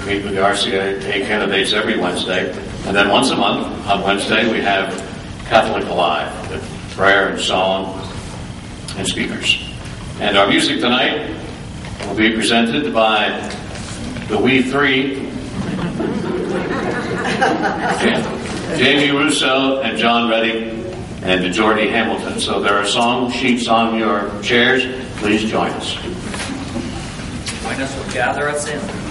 meet with the RCA candidates every Wednesday. And then once a month, on Wednesday, we have Catholic Alive, with prayer and song and speakers. And our music tonight will be presented by the We Three, Jamie Russo and John Reddy and Jordy Hamilton. So there are song sheets on your chairs. Please join us. Join us, will gather us in.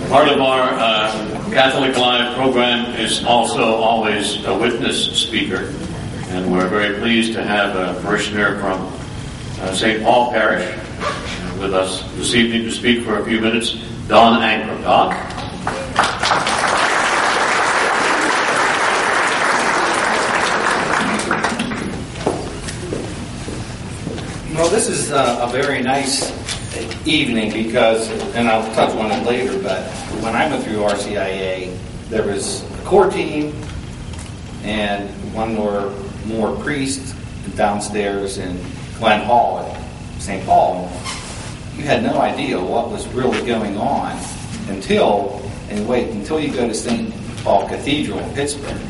Part of our Catholic Live program is also always a witness speaker, and we're very pleased to have a parishioner from St. Paul Parish with us this evening to speak for a few minutes, Don Ankrum. Don? Well, this is a very nice evening because, and I'll touch on it later, but when I went through RCIA, there was a core team and one or more priests downstairs in Glen Hall at St. Paul. You had no idea what was really going on until you go to St. Paul Cathedral in Pittsburgh.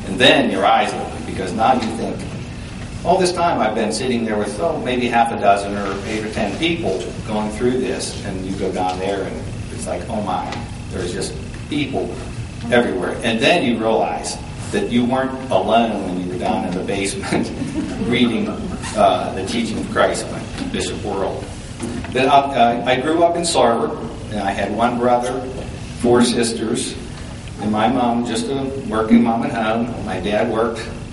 And then your eyes open, because now you think, all this time I've been sitting there with maybe half a dozen or 8 or 10 people going through this, and you go down there and it's like, oh my, there's just people everywhere. And then you realize that you weren't alone when you were down in the basement reading the teaching of Christ by Bishop Worrell. Then I grew up in Sarver, and I had one brother, 4 sisters, and my mom, just a working mom at home. My dad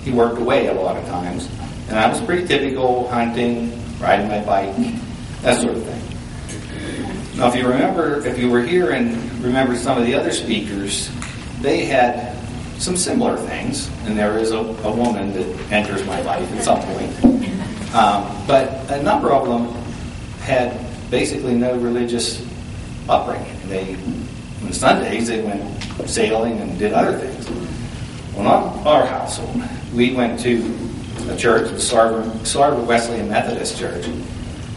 he worked away a lot of times. And I was pretty typical, hunting, riding my bike, that sort of thing. Now, if you were here and remember some of the other speakers, they had some similar things, and there is a woman that enters my life at some point. But a number of them had basically no religious upbringing. On Sundays, they went sailing and did other things. Well, not our household. We went to a church, the Sarver Wesleyan Methodist Church,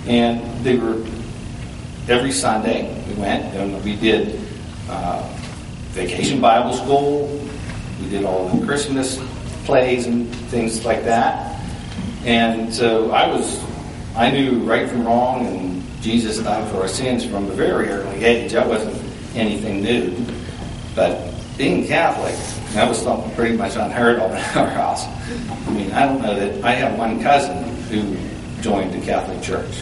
and they were every Sunday we went and we did vacation Bible school. We did all the Christmas plays and things like that. And so I knew right from wrong, and Jesus died for our sins from a very early age. That wasn't anything new. But being Catholic, that was something pretty much unheard of in our house. I mean, I don't know that I have one cousin who joined the Catholic Church.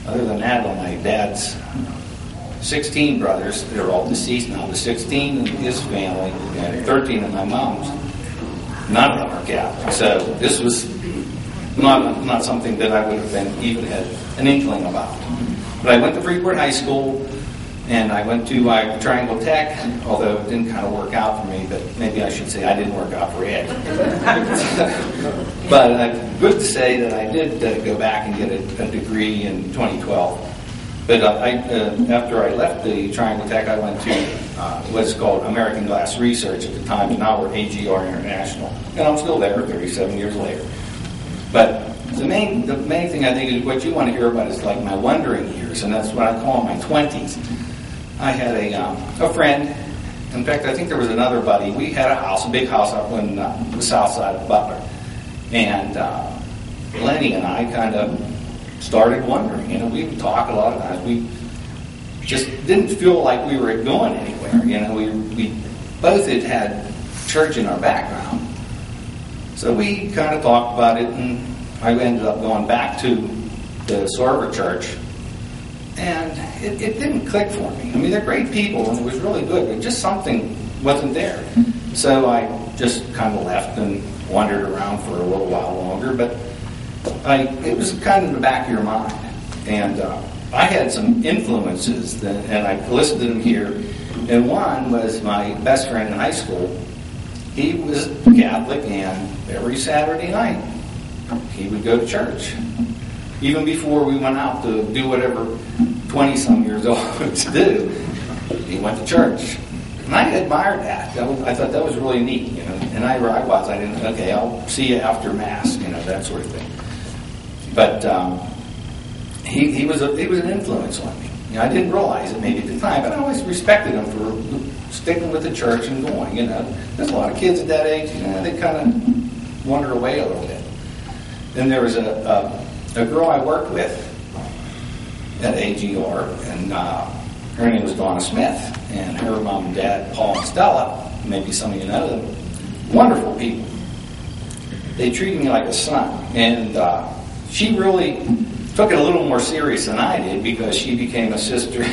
Other than that, on my dad's 16 brothers, they're all deceased now. The 16 in his family and 13 in my mom's, none of them are Catholic. So this was not something that I would have even had an inkling about. But I went to Freeport High School, and I went to Triangle Tech, although it didn't kind of work out for me, but maybe I should say I didn't work out for Ed. But good to say that I did go back and get a degree in 2012. But after I left the Triangle Tech, I went to what's called American Glass Research at the time, and now we're AGR International. And I'm still there 37 years later. But the main thing I think is what you want to hear about is like my wondering years, and that's what I call my 20s. I had a friend. In fact, I think there was another buddy. We had a big house up on the south side of Butler. And Lenny and I kind of started wondering. We would talk a lot of times. We just didn't feel like we were going anywhere. We both had church in our background. So we kind of talked about it, and I ended up going back to the Sarver Church. And it didn't click for me. I mean, they're great people, and it was really good, but just something wasn't there. So I just kind of left and wandered around for a little while longer, but it was kind of in the back of your mind. And I had some influences, and I listed them here. And one was my best friend in high school. He was Catholic, and every Saturday night he would go to church. Even before we went out to do whatever 20-some years old to do, he went to church. And I admired that. I thought that was really neat, And I didn't, okay, I'll see you after Mass, that sort of thing. But he was an influence on me. I didn't realize it maybe at the time, but I always respected him for sticking with the church and going, There's a lot of kids at that age, they kind of wander away a little bit. Then there was a girl I worked with at AGR, and her name was Donna Smith, and her mom and dad, Paul and Stella, maybe some of you know them, wonderful people. They treated me like a son, and she really took it a little more serious than I did, because she became a sister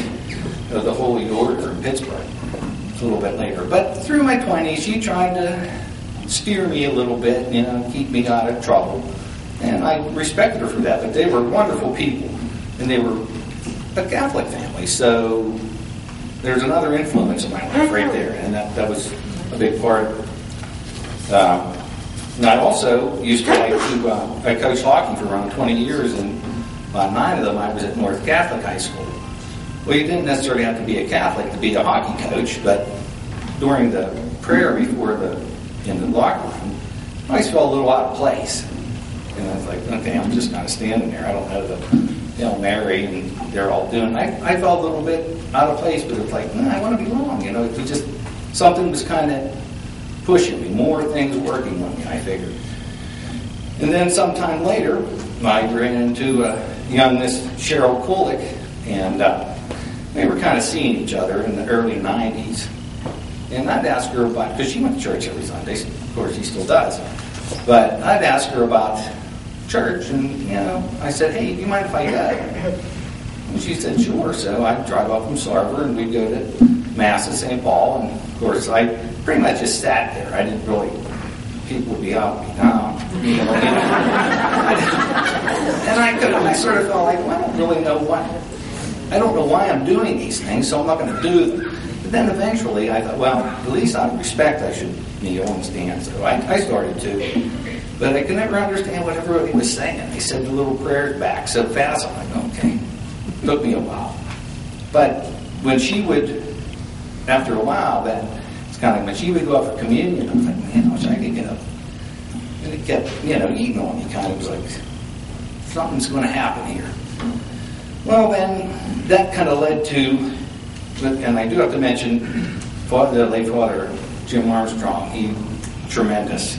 of the Holy Order in Pittsburgh a little bit later. But through my 20s, she tried to steer me a little bit, keep me out of trouble. And I respected her for that, but they were wonderful people, and they were a Catholic family, so there's another influence in my life right there, and that was a big part. And I also used to I coached hockey for around 20 years, and On 9 of them, I was at North Catholic High School. Well, you didn't necessarily have to be a Catholic to be a hockey coach, but during the prayer in the locker room, I always felt a little out of place. And I was like, okay, I'm just kind of standing there. I don't know the Hail Mary, and they're all doing. I felt a little bit out of place, but it's like, I want to belong. It just something was kind of pushing me. More things working on me, I figured. And then sometime later, I ran into young Miss Cheryl Kulik, and we were kind of seeing each other in the early 90s. And I'd ask her about, because she went to church every Sunday, of course she still does, but I'd ask her about church, and I said, hey, do you mind if I go? And she said, sure. So I'd drive up from Sarver, and we'd go to Mass at St. Paul, and of course I pretty much just sat there. I didn't really, people would be out and be down. And I sort of felt like, well, I don't really know I don't know why I'm doing these things, so I'm not going to do them. But then eventually I thought, well, at least out of respect I should kneel and stand. So I started to. But I could never understand what everybody was saying. They said the little prayers back so fast. I'm like, okay. It took me a while. But when she would, after a while, then it's kind of like when she would go up for communion, I was like, man, I wish I could get up. And it kept, eating on me. Kind of was like, something's going to happen here. Well, then that kind of led to, and I do have to mention the late Father Jim Armstrong. He tremendous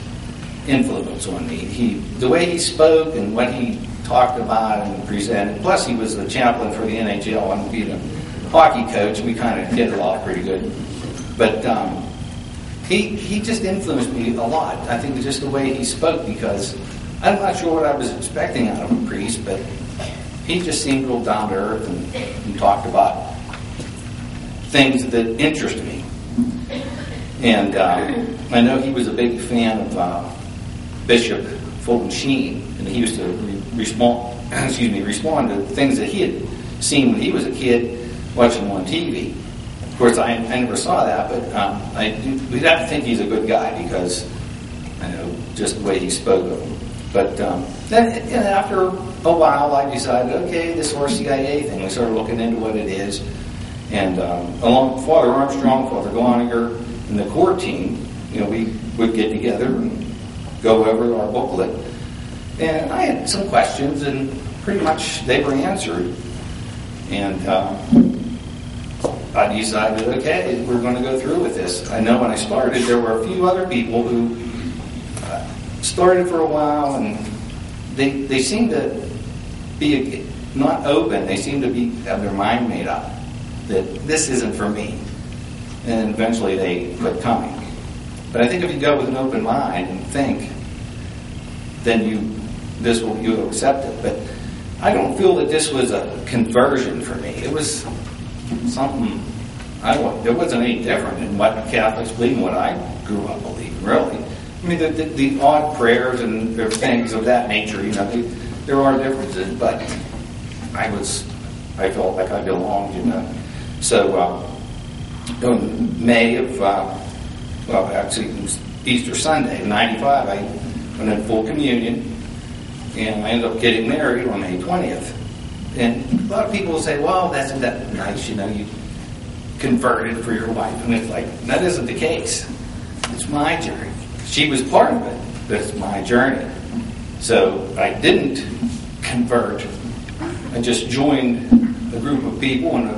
influence on me. The way he spoke and what he talked about and presented. Plus, he was the chaplain for the NHL and being a hockey coach. We kind of hit it off pretty good. But he just influenced me a lot. I think it's just the way he spoke, because I'm not sure what I was expecting out of a priest, but he just seemed real down to earth and talked about things that interest me. And I know he was a big fan of Bishop Fulton Sheen, and he used to respond to things that he had seen when he was a kid watching him on TV. Of course, I never saw that, but we'd have to think he's a good guy, because I know just the way he spoke of him. But then after a while, I decided, okay, this RCIA thing, we started looking into what it is. And along with Father Armstrong, Father Gloniger, and the core team, we would get together and go over our booklet. And I had some questions, and pretty much they were answered. And I decided, okay, we're going to go through with this. I know when I started, there were a few other people who started for a while, and they seemed to be not open. They seemed to have their mind made up that this isn't for me. And eventually they quit coming. But I think if you go with an open mind and think, then you'll accept it. But I don't feel that this was a conversion for me. It was something there wasn't any different in what Catholics believe and what I grew up believing, really. I mean, the odd prayers and things of that nature, there are differences, but I felt like I belonged, So, in May of, actually it was Easter Sunday of 95, I went in full communion, and I ended up getting married on May 20th. And a lot of people will say, well, that's that nice, you converted for your wife. And it's like, that isn't the case. It's my journey. She was part of it, but it's my journey. So I didn't convert. I just joined a group of people in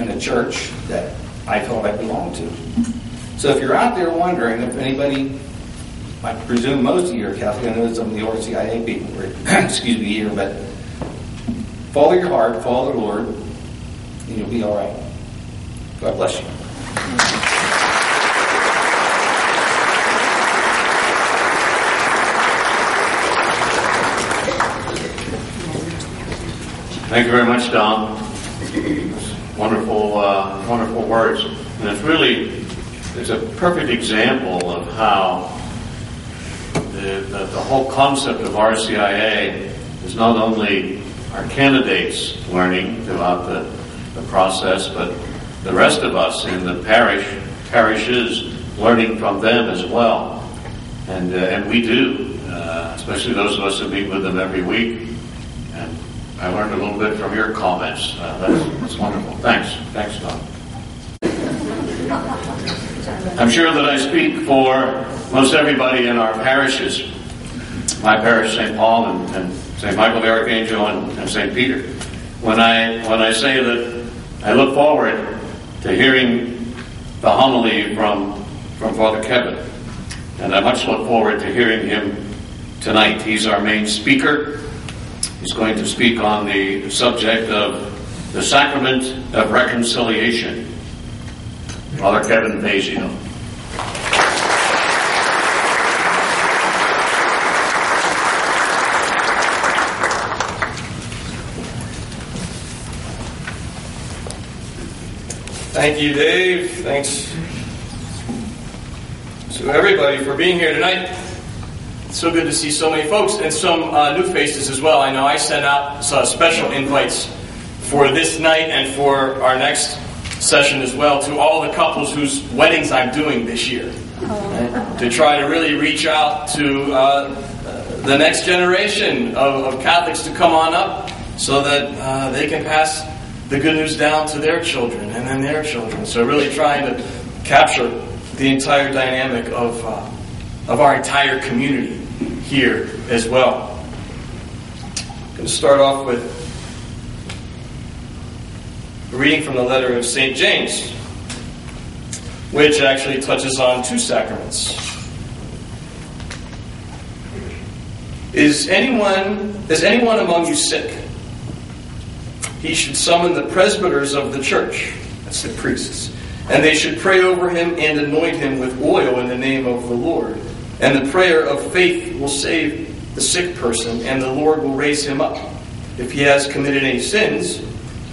a church that I felt I belonged to. So if you're out there wondering if anybody, I presume most of you are Catholic, I know some of the RCIA people were, here, but follow your heart, follow the Lord, and you'll be all right. God bless you. Thank you very much, Don. Wonderful, wonderful words. And it's a perfect example of how the whole concept of RCIA is not only our candidates learning throughout the process, but the rest of us in the parishes learning from them as well. And we do, especially those of us who meet with them every week. And I learned a little bit from your comments. That's wonderful. Thanks. Thanks, Tom. I'm sure that I speak for most everybody in our parishes. My parish, St. Paul and St. Michael the Archangel and St. Peter. When I say that I look forward to hearing the homily from Father Kevin, and I much look forward to hearing him tonight. He's our main speaker. He's going to speak on the subject of the sacrament of reconciliation. Father Kevin Fazio. Thank you, Dave. Thanks to everybody for being here tonight. It's so good to see so many folks and some new faces as well. I know I sent out special invites for this night and for our next session as well to all the couples whose weddings I'm doing this year. To try to really reach out to the next generation of Catholics to come on up so that they can pass the good news down to their children and then their children. So really trying to capture the entire dynamic of our entire community here as well. I'm going to start off with a reading from the letter of St. James, which actually touches on two sacraments. Is anyone among you sick? He should summon the presbyters of the church, that's the priests, and they should pray over him and anoint him with oil in the name of the Lord. And the prayer of faith will save the sick person, and the Lord will raise him up. If he has committed any sins,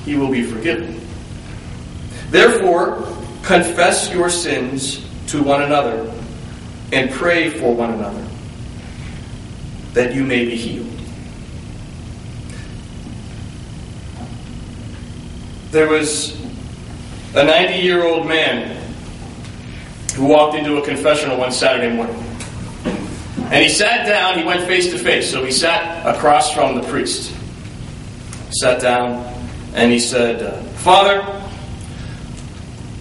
he will be forgiven. Therefore, confess your sins to one another, and pray for one another, that you may be healed. There was a 90-year-old man who walked into a confessional one Saturday morning. And he sat down, he went face to face, so he sat across from the priest. He sat down and he said, Father,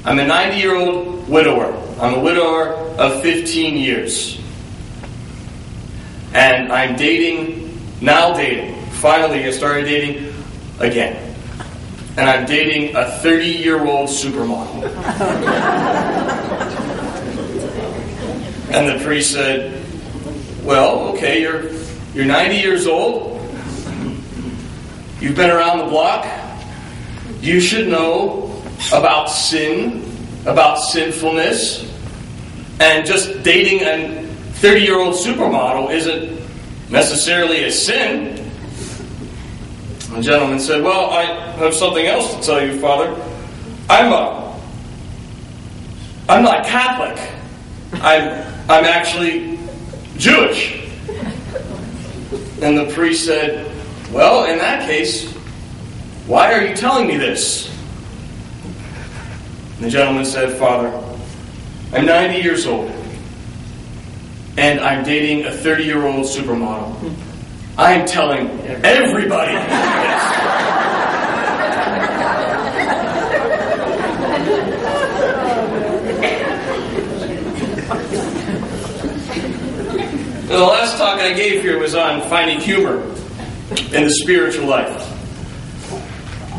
I'm a 90-year-old widower. I'm a widower of 15 years. And I'm dating. Finally, I started dating again. And I'm dating a 30-year-old supermodel. And the priest said, well, okay, you're 90 years old. You've been around the block. You should know about sin, about sinfulness. And just dating a 30-year-old supermodel isn't necessarily a sin. The gentleman said, well, I have something else to tell you, Father. I'm not Catholic. I'm actually Jewish. And the priest said, well, in that case, why are you telling me this? And the gentleman said, Father, I'm 90 years old, and I'm dating a 30-year-old supermodel. I'm telling everybody this. The last talk I gave here was on finding humor in the spiritual life.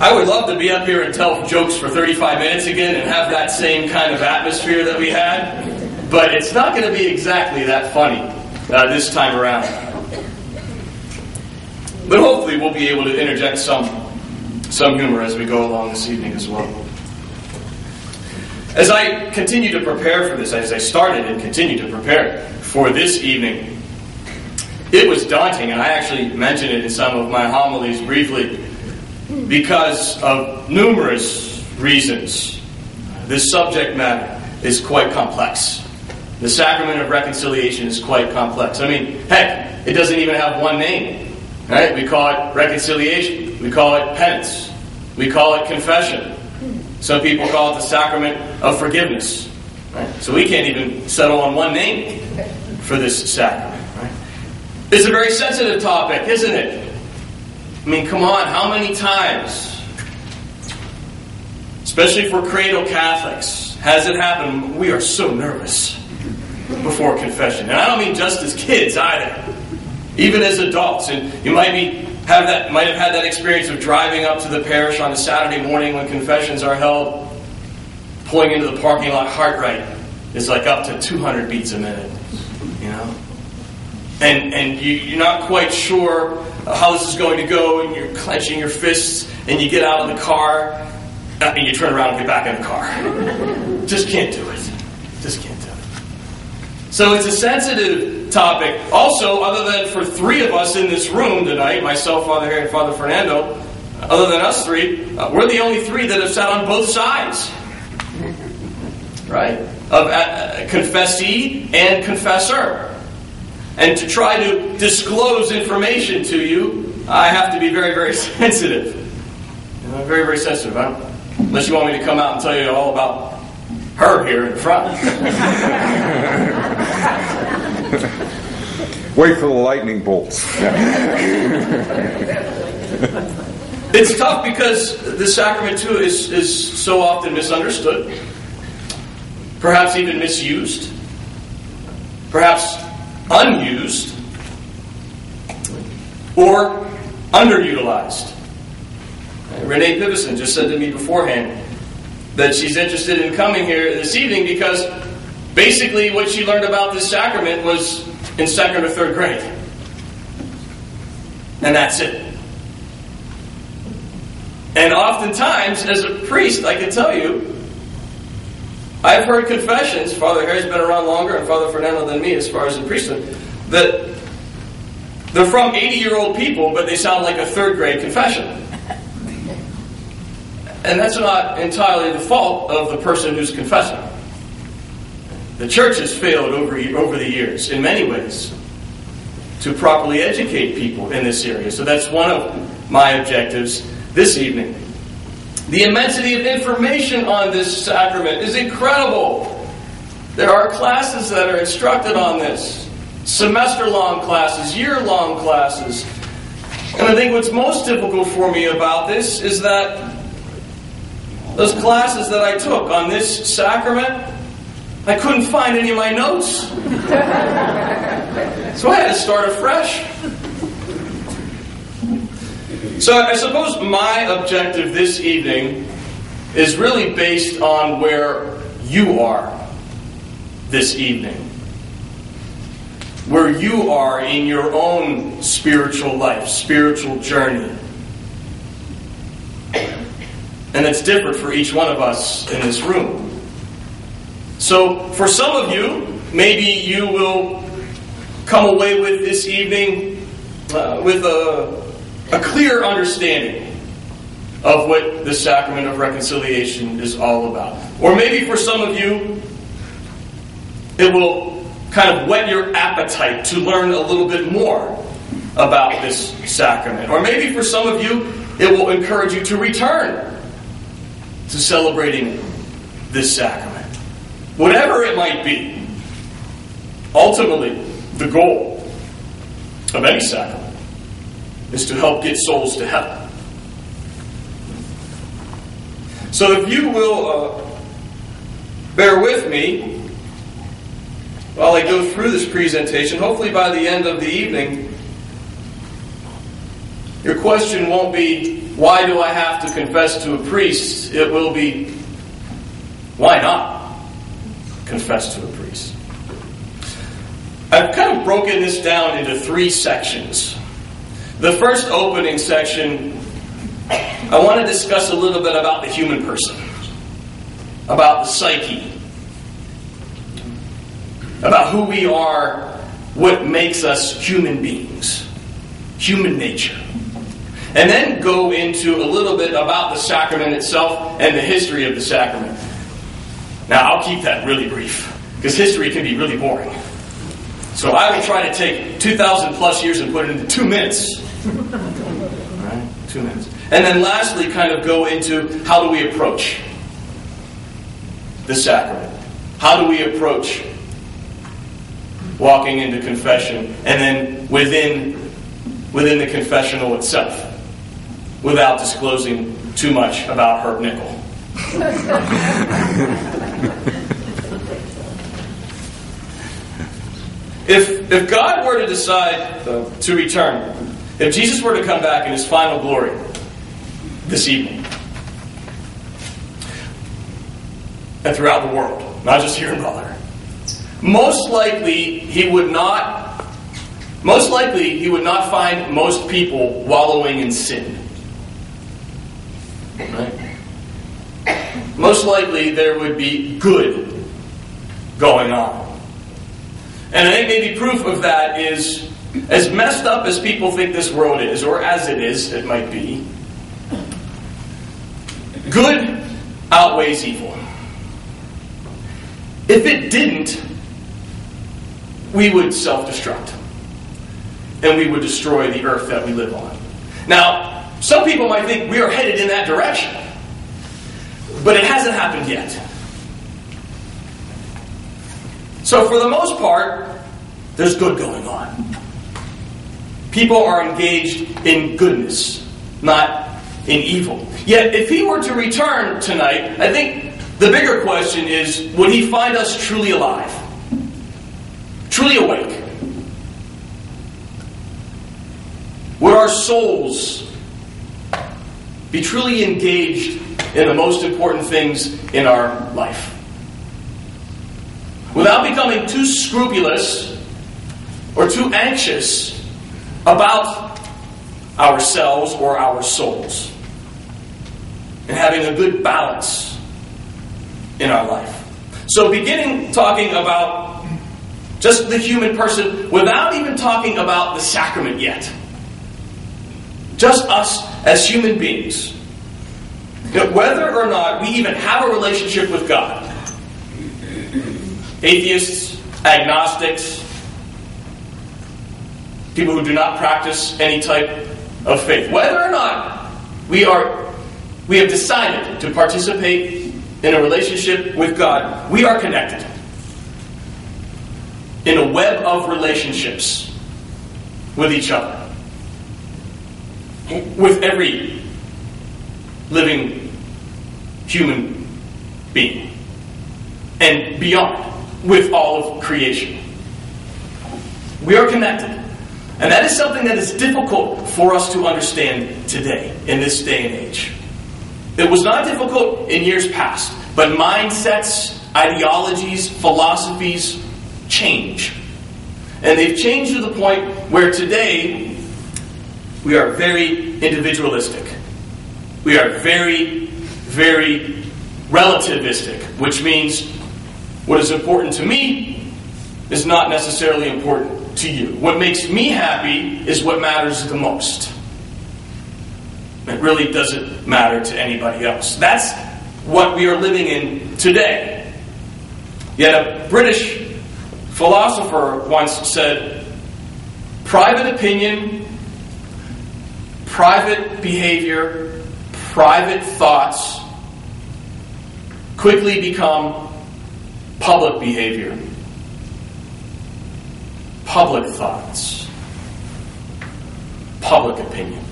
I would love to be up here and tell jokes for 35 minutes again and have that same kind of atmosphere that we had, but it's not going to be exactly that funny this time around. But hopefully we'll be able to interject some humor as we go along this evening as well. As I continue to prepare for this, as I started and continue to prepare for this evening, it was daunting, and I actually mentioned it in some of my homilies briefly, because of numerous reasons. This subject matter is quite complex. The sacrament of reconciliation is quite complex. I mean, heck, it doesn't even have one name. Right? We call it reconciliation. We call it penance. We call it confession. Some people call it the sacrament of forgiveness. Right? So we can't even settle on one name for this sacrament. Right? It's a very sensitive topic, isn't it? I mean, come on, how many times, especially for cradle Catholics, has it happened? We are so nervous before confession. And I don't mean just as kids either. Even as adults. And you might have had that experience of driving up to the parish on a Saturday morning when confessions are held, pulling into the parking lot, heart rate is like up to 200 beats a minute. You know? And you're not quite sure how this is going to go, and you're clenching your fists, and you get out of the car, and you turn around and get back in the car. Just can't do it. Just can't do it. So it's a sensitive topic. Also, other than for three of us in this room tonight, myself, Father Harry, and Father Fernando, other than us three, we're the only three that have sat on both sides. Right? Of confessee and confessor. And to try to disclose information to you, I have to be very, very sensitive. Very, very sensitive. Unless you want me to come out and tell you all about her here in front. Wait for the lightning bolts. It's tough because the sacrament too is so often misunderstood. Perhaps even misused. Perhaps unused. Or underutilized. Renee Pivison just said to me beforehand that she's interested in coming here this evening because basically what she learned about this sacrament was in 2nd or 3rd grade. And that's it. And oftentimes, as a priest, I can tell you, I've heard confessions, Father Harry's been around longer and Father Fernando than me as far as in priesthood, that they're from 80-year-old people, but they sound like a 3rd grade confession. And that's not entirely the fault of the person who's confessing. The church has failed over the years, in many ways, to properly educate people in this area. So that's one of my objectives this evening. The immensity of information on this sacrament is incredible. There are classes that are instructed on this. Semester-long classes, year-long classes. And I think what's most difficult for me about this is that those classes that I took on this sacrament, I couldn't find any of my notes. So I had to start afresh. So I suppose my objective this evening is really based on where you are this evening. Where you are in your own spiritual life, spiritual journey. And it's different for each one of us in this room. So, for some of you, maybe you will come away with this evening with a clear understanding of what the sacrament of reconciliation is all about. Or maybe for some of you, it will kind of whet your appetite to learn a little bit more about this sacrament. Or maybe for some of you, it will encourage you to return to celebrating this sacrament. Whatever it might be, ultimately, the goal of any sacrament is to help get souls to heaven. So if you will bear with me while I go through this presentation, hopefully by the end of the evening, your question won't be, why do I have to confess to a priest? It will be, why not confess to a priest? I've kind of broken this down into 3 sections. The first opening section, I want to discuss a little bit about the human person, about the psyche, about who we are, what makes us human beings, human nature. And then go into a little bit about the sacrament itself and the history of the sacrament. Now, I'll keep that really brief, because history can be really boring. So I will try to take 2,000 plus years and put it into 2 minutes. Right? 2 minutes. And then lastly, kind of go into how do we approach the sacrament? How do we approach walking into confession? And then within the confessional itself, without disclosing too much about Herb Nickel. If God were to decide to return, if Jesus were to come back in his final glory this evening, and throughout the world, not just here in Butler, most likely he would not find most people wallowing in sin. Right? Most likely there would be good going on. And I think maybe proof of that is, as messed up as people think this world is, or as it is, it might be, good outweighs evil. If it didn't, we would self-destruct. And we would destroy the earth that we live on. Now, some people might think we are headed in that direction. But it hasn't happened yet. So for the most part, there's good going on. People are engaged in goodness, not in evil. Yet, if he were to return tonight, I think the bigger question is, would he find us truly alive? Truly awake? Would our souls be truly engaged in the most important things in our life? Without becoming too scrupulous or too anxious about ourselves or our souls. And having a good balance in our life. So beginning talking about just the human person without even talking about the sacrament yet. Just us as human beings. Whether or not we even have a relationship with God. Atheists, agnostics, people who do not practice any type of faith. Whether or not we have decided to participate in a relationship with God, we are connected in a web of relationships with each other. With every living human being. And beyond. With all of creation. We are connected. And that is something that is difficult for us to understand today, in this day and age. It was not difficult in years past, but mindsets, ideologies, philosophies change. And they've changed to the point where today we are very individualistic. We are very, very relativistic, which means what is important to me is not necessarily important to you. What makes me happy is what matters the most. It really doesn't matter to anybody else. That's what we are living in today. Yet a British philosopher once said, private opinion, private behavior, private thoughts quickly become public behavior. Public thoughts. Public opinion.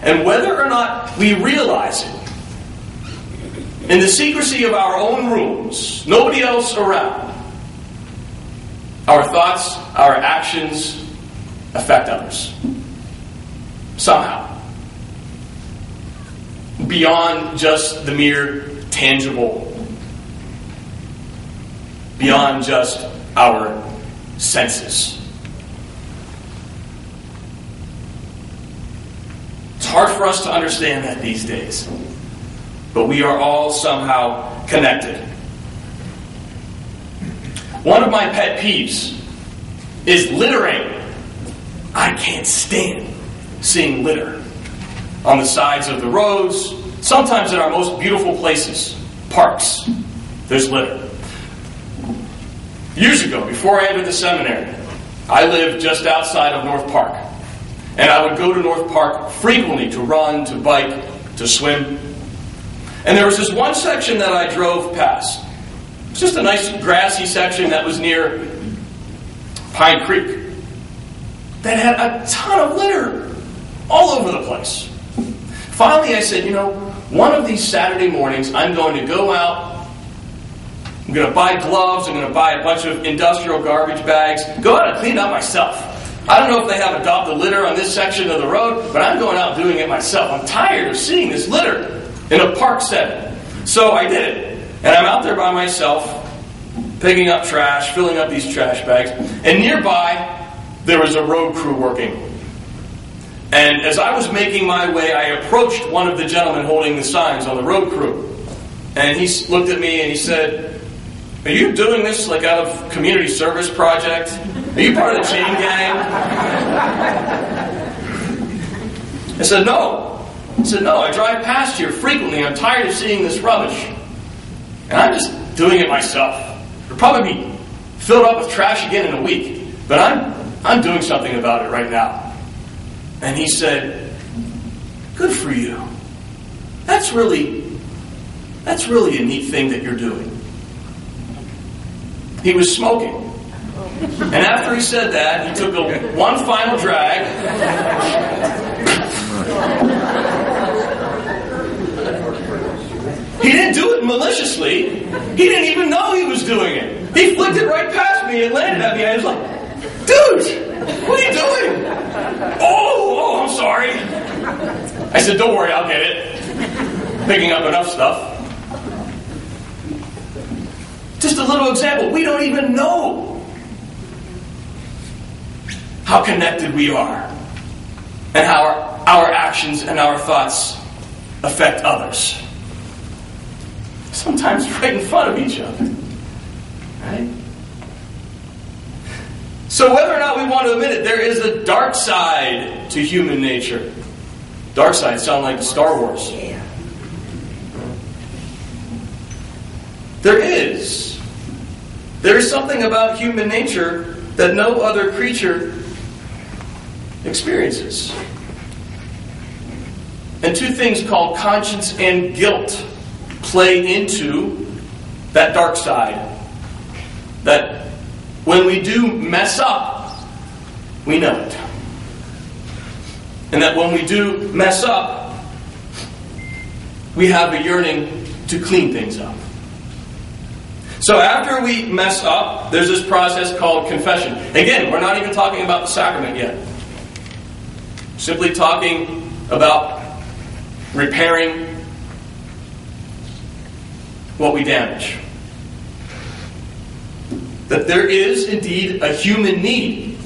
And whether or not we realize it, in the secrecy of our own rooms, nobody else around, our thoughts, our actions affect others. Somehow. Beyond just the mere tangible. Beyond just our senses. It's hard for us to understand that these days. But we are all somehow connected. One of my pet peeves is littering. I can't stand seeing litter on the sides of the roads, sometimes in our most beautiful places, parks. There's litter. Years ago, before I entered the seminary, I lived just outside of North Park. And I would go to North Park frequently to run, to bike, to swim. And there was this one section that I drove past. It was just a nice grassy section that was near Pine Creek that had a ton of litter. all over the place. Finally, I said, one of these Saturday mornings, I'm going to go out. I'm going to buy gloves. I'm going to buy a bunch of industrial garbage bags. Go out and clean it up myself. I don't know if they have adopt a litter on this section of the road, but I'm going out doing it myself. I'm tired of seeing this litter in a park setting. So I did it. And I'm out there by myself, picking up trash, filling up these trash bags. And nearby, there was a road crew working. And as I was making my way, I approached one of the gentlemen holding the signs on the road crew. And he looked at me and he said, "Are you doing this like out of community service project? Are you part of the chain gang?" I said, "No." He said, "No, I drive past here frequently. I'm tired of seeing this rubbish. And I'm just doing it myself. It'll probably be filled up with trash again in a week. But I'm doing something about it right now." And he said, "Good for you. That's really a neat thing that you're doing." He was smoking. And after he said that, he took one final drag. He didn't do it maliciously. He didn't even know he was doing it. He flicked it right past me and landed at me. I was like, "Dude, what are you doing?" Oh, I'm sorry. I said, "Don't worry, I'll get it." Picking up enough stuff. Just a little example. We don't even know how connected we are and how our actions and our thoughts affect others. Sometimes right in front of each other. Right? So whether or not we want to admit it, there is a dark side to human nature. Dark side sound like Star Wars. Yeah. There is. There is something about human nature that no other creature experiences. And two things called conscience and guilt play into that dark side. That when we do mess up, we know it. And that when we do mess up, we have a yearning to clean things up. So after we mess up, there's this process called confession. Again, we're not even talking about the sacrament yet. Simply talking about repairing what we damage. That there is indeed a human need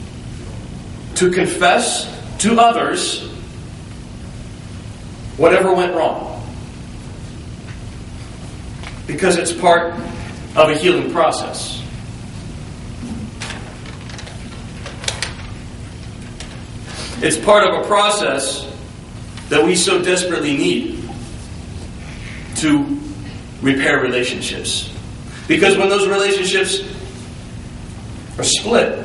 to confess to others whatever went wrong. Because it's part of a healing process. It's part of a process that we so desperately need to repair relationships. Because when those relationships are split,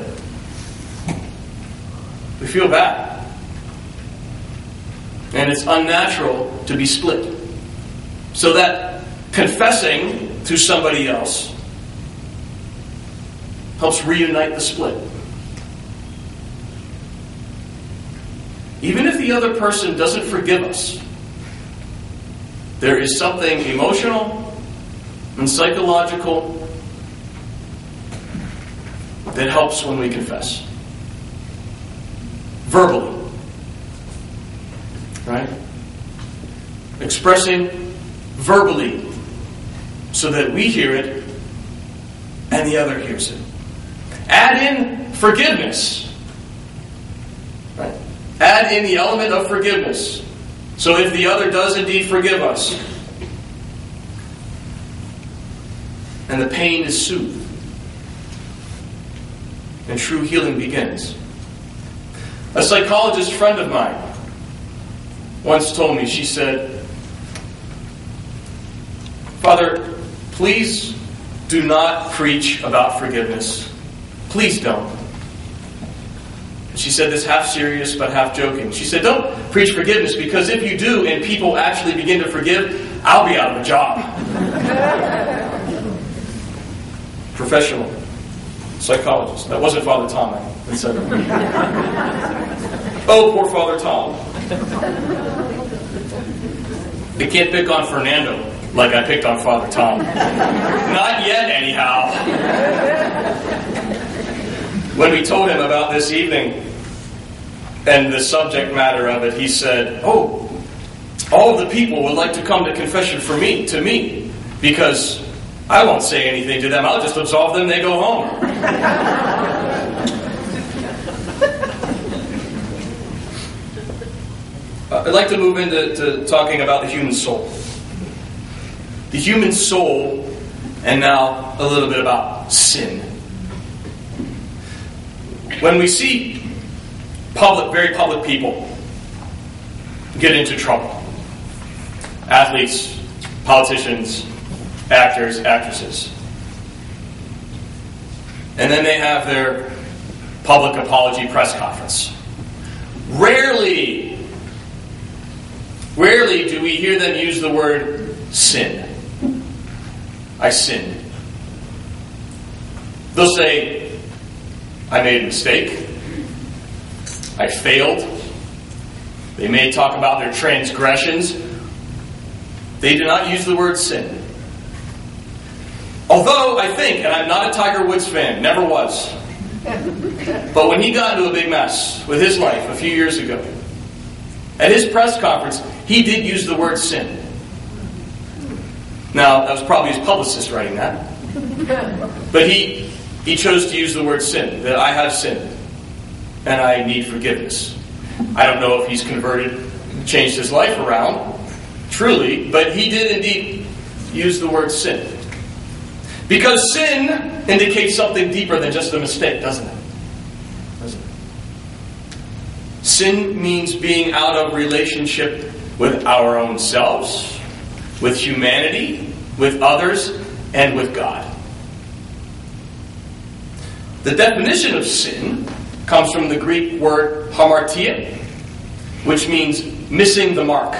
we feel bad. And it's unnatural to be split. So that confessing to somebody else helps reunite the split. Even if the other person doesn't forgive us, there is something emotional and psychological that helps when we confess. Verbally. Right? Expressing verbally so that we hear it and the other hears it. Add in forgiveness. Right? Add in the element of forgiveness. So if the other does indeed forgive us, and the pain is soothed, and true healing begins. A psychologist friend of mine once told me, she said, "Father, please do not preach about forgiveness. Please don't." She said this half serious but half joking. She said, "Don't preach forgiveness, because if you do and people actually begin to forgive, I'll be out of a job." Professional psychologist. That wasn't Father Tom that said it. Oh, poor Father Tom. I can't pick on Fernando like I picked on Father Tom. Not yet, anyhow. When we told him about this evening and the subject matter of it, he said, "Oh, all of the people would like to come to confession to me, because I won't say anything to them. I'll just absolve them, they go home." I'd like to move into talking about the human soul. The human soul, and now a little bit about sin. When we see very public people get into trouble, athletes, politicians, actors, actresses, and then they have their public apology press conference, rarely do we hear them use the word sin. I sinned. They'll say, I made a mistake. I failed. They may talk about their transgressions. They do not use the word sin. Although I think, and I'm not a Tiger Woods fan, never was, but when he got into a big mess with his life a few years ago, at his press conference, he did use the word sin. Now, that was probably his publicist writing that. But he chose to use the word sin, that I have sinned, and I need forgiveness. I don't know if he's converted, changed his life around, truly, but he did indeed use the word sin. Because sin indicates something deeper than just a mistake, doesn't it? Sin means being out of relationship with our own selves, with humanity, with others, and with God. The definition of sin comes from the Greek word hamartia, which means missing the mark.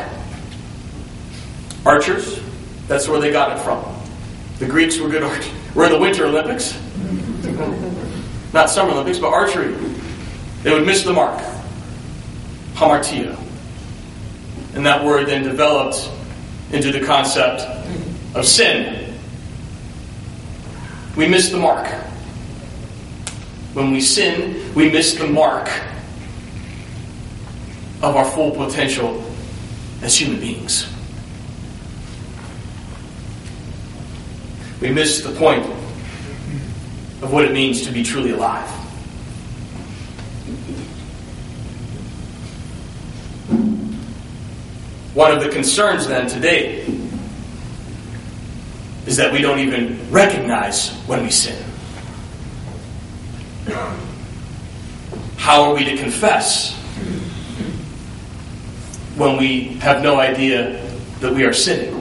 Archers, that's where they got it from. The Greeks were good archers. We're in the Winter Olympics. Not Summer Olympics, but archery. They would miss the mark. Hamartia. And that word then developed into the concept of sin. We miss the mark. When we sin, we miss the mark of our full potential as human beings. We miss the point of what it means to be truly alive. One of the concerns then today is that we don't even recognize when we sin. How are we to confess when we have no idea that we are sinning?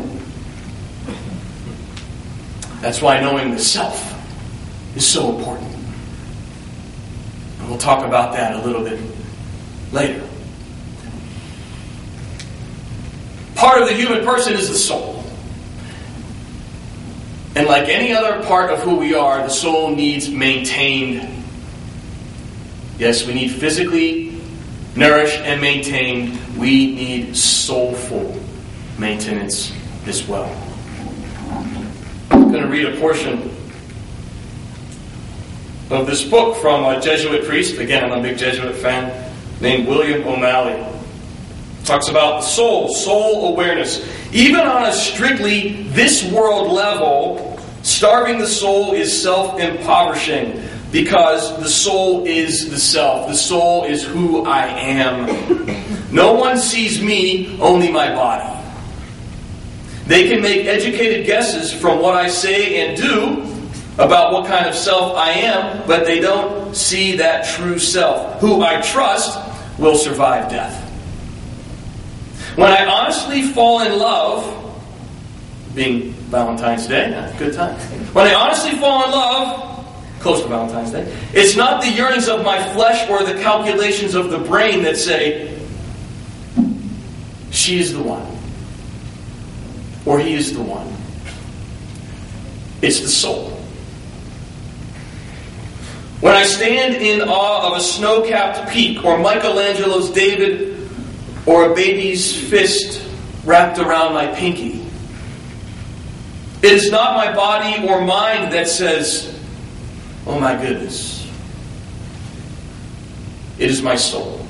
That's why knowing the self is so important. And we'll talk about that a little bit later. Part of the human person is the soul. And like any other part of who we are, the soul needs maintained. Yes, we need physically nourished and maintained. We need soulful maintenance as well. I'm going to read a portion of this book from a Jesuit priest. Again, I'm a big Jesuit fan, named William O'Malley. Talks about the soul awareness. Even on a strictly this world level, starving the soul is self-impoverishing, because the soul is the self. The soul is who I am. No one sees me, only my body. They can make educated guesses from what I say and do about what kind of self I am, but they don't see that true self. Who I trust will survive death. When I honestly fall in love, being Valentine's Day, good time. When I honestly fall in love, close to Valentine's Day, it's not the yearnings of my flesh or the calculations of the brain that say, she is the one, or he is the one. It's the soul. When I stand in awe of a snow-capped peak, or Michelangelo's David, or a baby's fist wrapped around my pinky. It is not my body or mind that says, "Oh my goodness." It is my soul.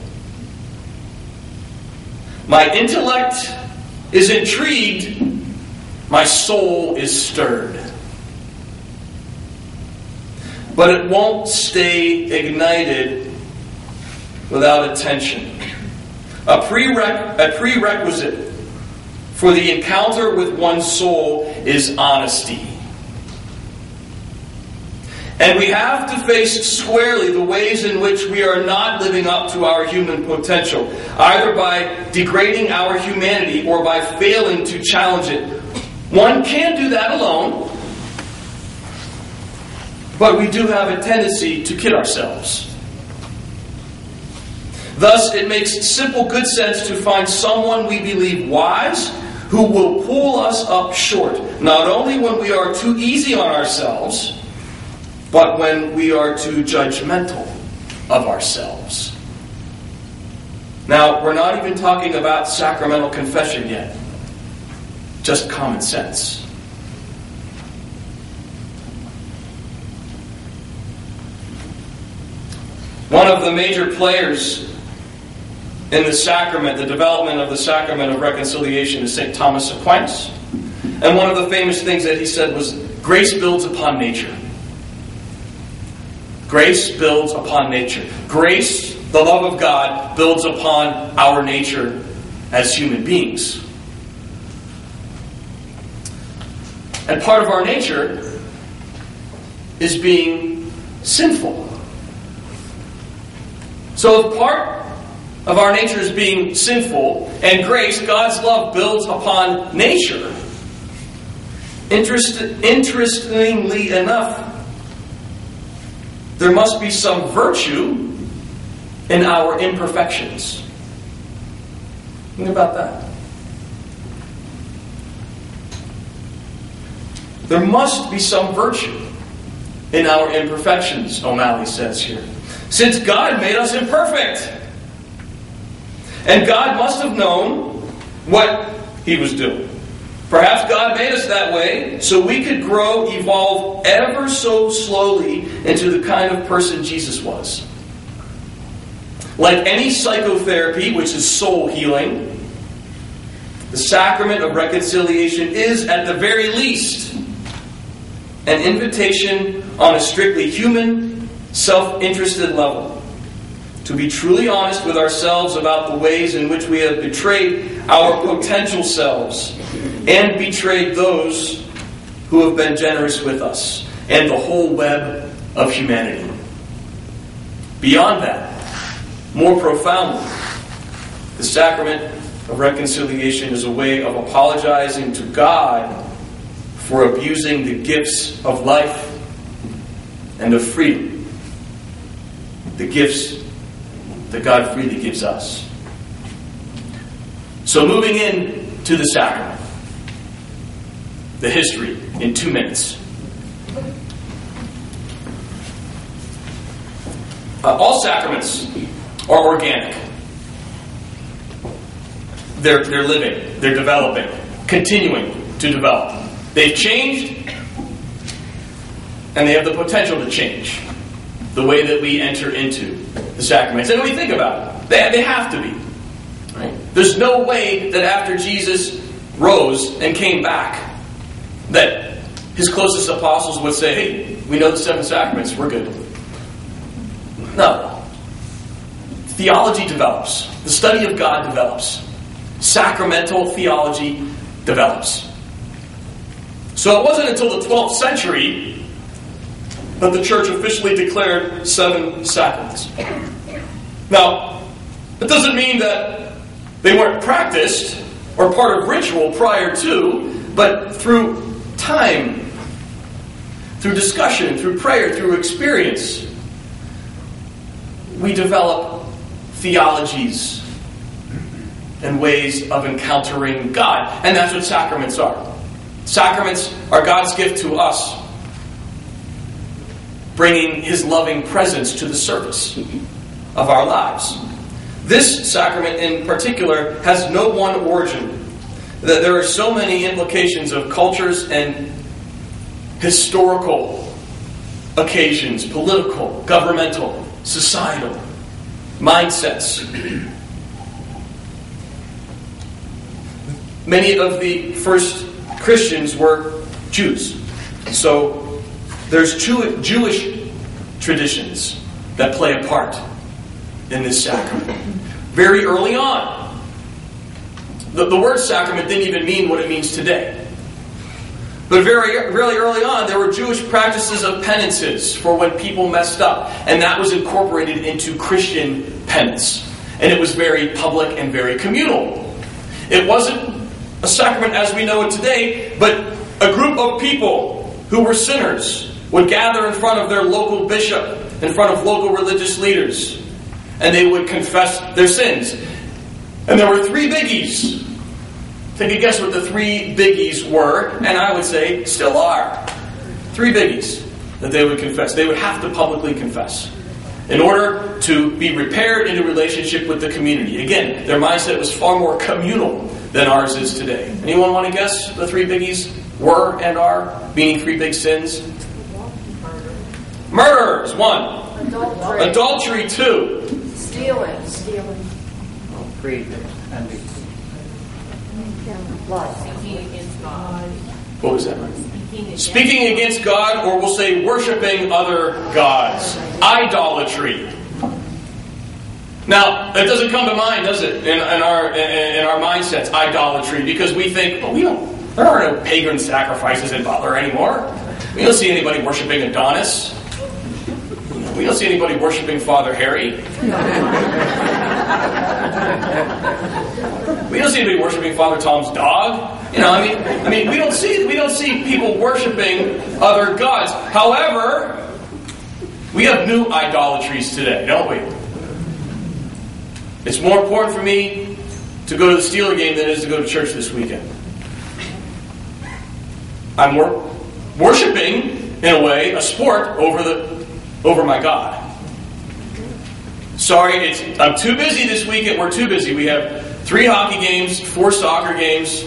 My intellect is intrigued. My soul is stirred. But it won't stay ignited without attention. A prerequisite for the encounter with one's soul is honesty. And we have to face squarely the ways in which we are not living up to our human potential, either by degrading our humanity or by failing to challenge it. One can't do that alone, but we do have a tendency to kid ourselves. Thus, it makes simple good sense to find someone we believe wise who will pull us up short, not only when we are too easy on ourselves, but when we are too judgmental of ourselves. Now, we're not even talking about sacramental confession yet. Just common sense. One of the major players in the sacrament, the development of the sacrament of reconciliation, is St. Thomas Aquinas. And one of the famous things that he said was, grace builds upon nature. Grace builds upon nature. Grace, the love of God, builds upon our nature as human beings. And part of our nature is being sinful. So if part of our nature is being sinful, and grace, God's love, builds upon nature, interestingly enough, there must be some virtue in our imperfections. Think about that. There must be some virtue in our imperfections, O'Malley says here. Since God made us imperfect. And God must have known what He was doing. Perhaps God made us that way so we could grow, evolve ever so slowly into the kind of person Jesus was. Like any psychotherapy, which is soul healing, the sacrament of reconciliation is, at the very least, an invitation on a strictly human, self-interested level to be truly honest with ourselves about the ways in which we have betrayed our potential selves and betrayed those who have been generous with us and the whole web of humanity. Beyond that, more profoundly, the sacrament of reconciliation is a way of apologizing to God for abusing the gifts of life and of freedom. The gifts that God freely gives us. So moving in to the sacrament. The history in 2 minutes. All sacraments are organic. They're living, they're developing, continuing to develop. They've changed, and they have the potential to change the way that we enter into the sacraments. And when we think about it, they have to be. Right? There's no way that after Jesus rose and came back, that His closest apostles would say, hey, we know the 7 sacraments, we're good. No. Theology develops. The study of God develops. Sacramental theology develops. So it wasn't until the 12th century that the Church officially declared 7 sacraments. Now, it doesn't mean that they weren't practiced or part of ritual prior to, but through time, through discussion, through prayer, through experience, we develop theologies and ways of encountering God. And that's what sacraments are. Sacraments are God's gift to us, bringing His loving presence to the surface of our lives. This sacrament in particular has no one origin. That there are so many implications of cultures and historical occasions, political, governmental, societal mindsets. Many of the first Christians were Jews. So there's two Jewish traditions that play a part in this sacrament. Very early on, the word sacrament didn't even mean what it means today. But really early on, there were Jewish practices of penances for when people messed up. And that was incorporated into Christian penance. And it was very public and very communal. It wasn't a sacrament as we know it today, but a group of people who were sinners would gather in front of their local bishop, in front of local religious leaders, and they would confess their sins. And there were three biggies. Take a guess what the three biggies were, and I would say still are. Three biggies that they would confess. They would have to publicly confess in order to be repaired into relationship with the community. Again, their mindset was far more communal than ours is today. Anyone want to guess the three biggies were and are, meaning three big sins? Murder is one. Adultery, two. Stealing. Greed. Speaking against God. What was that? Speaking against God, or we'll say worshiping other gods. Idolatry. Now, that doesn't come to mind, does it, in our mindsets, idolatry, because we think, there are no pagan sacrifices in Butler anymore. We don't see anybody worshiping Adonis. We don't see anybody worshiping Father Harry. We don't see anybody worshiping Father Tom's dog. I mean, we don't see people worshiping other gods. However, we have new idolatries today, don't we? It's more important for me to go to the Steeler game than it is to go to church this weekend. I'm worshiping, in a way, a sport over my God. Sorry, I'm too busy this weekend. We're too busy. We have 3 hockey games, 4 soccer games.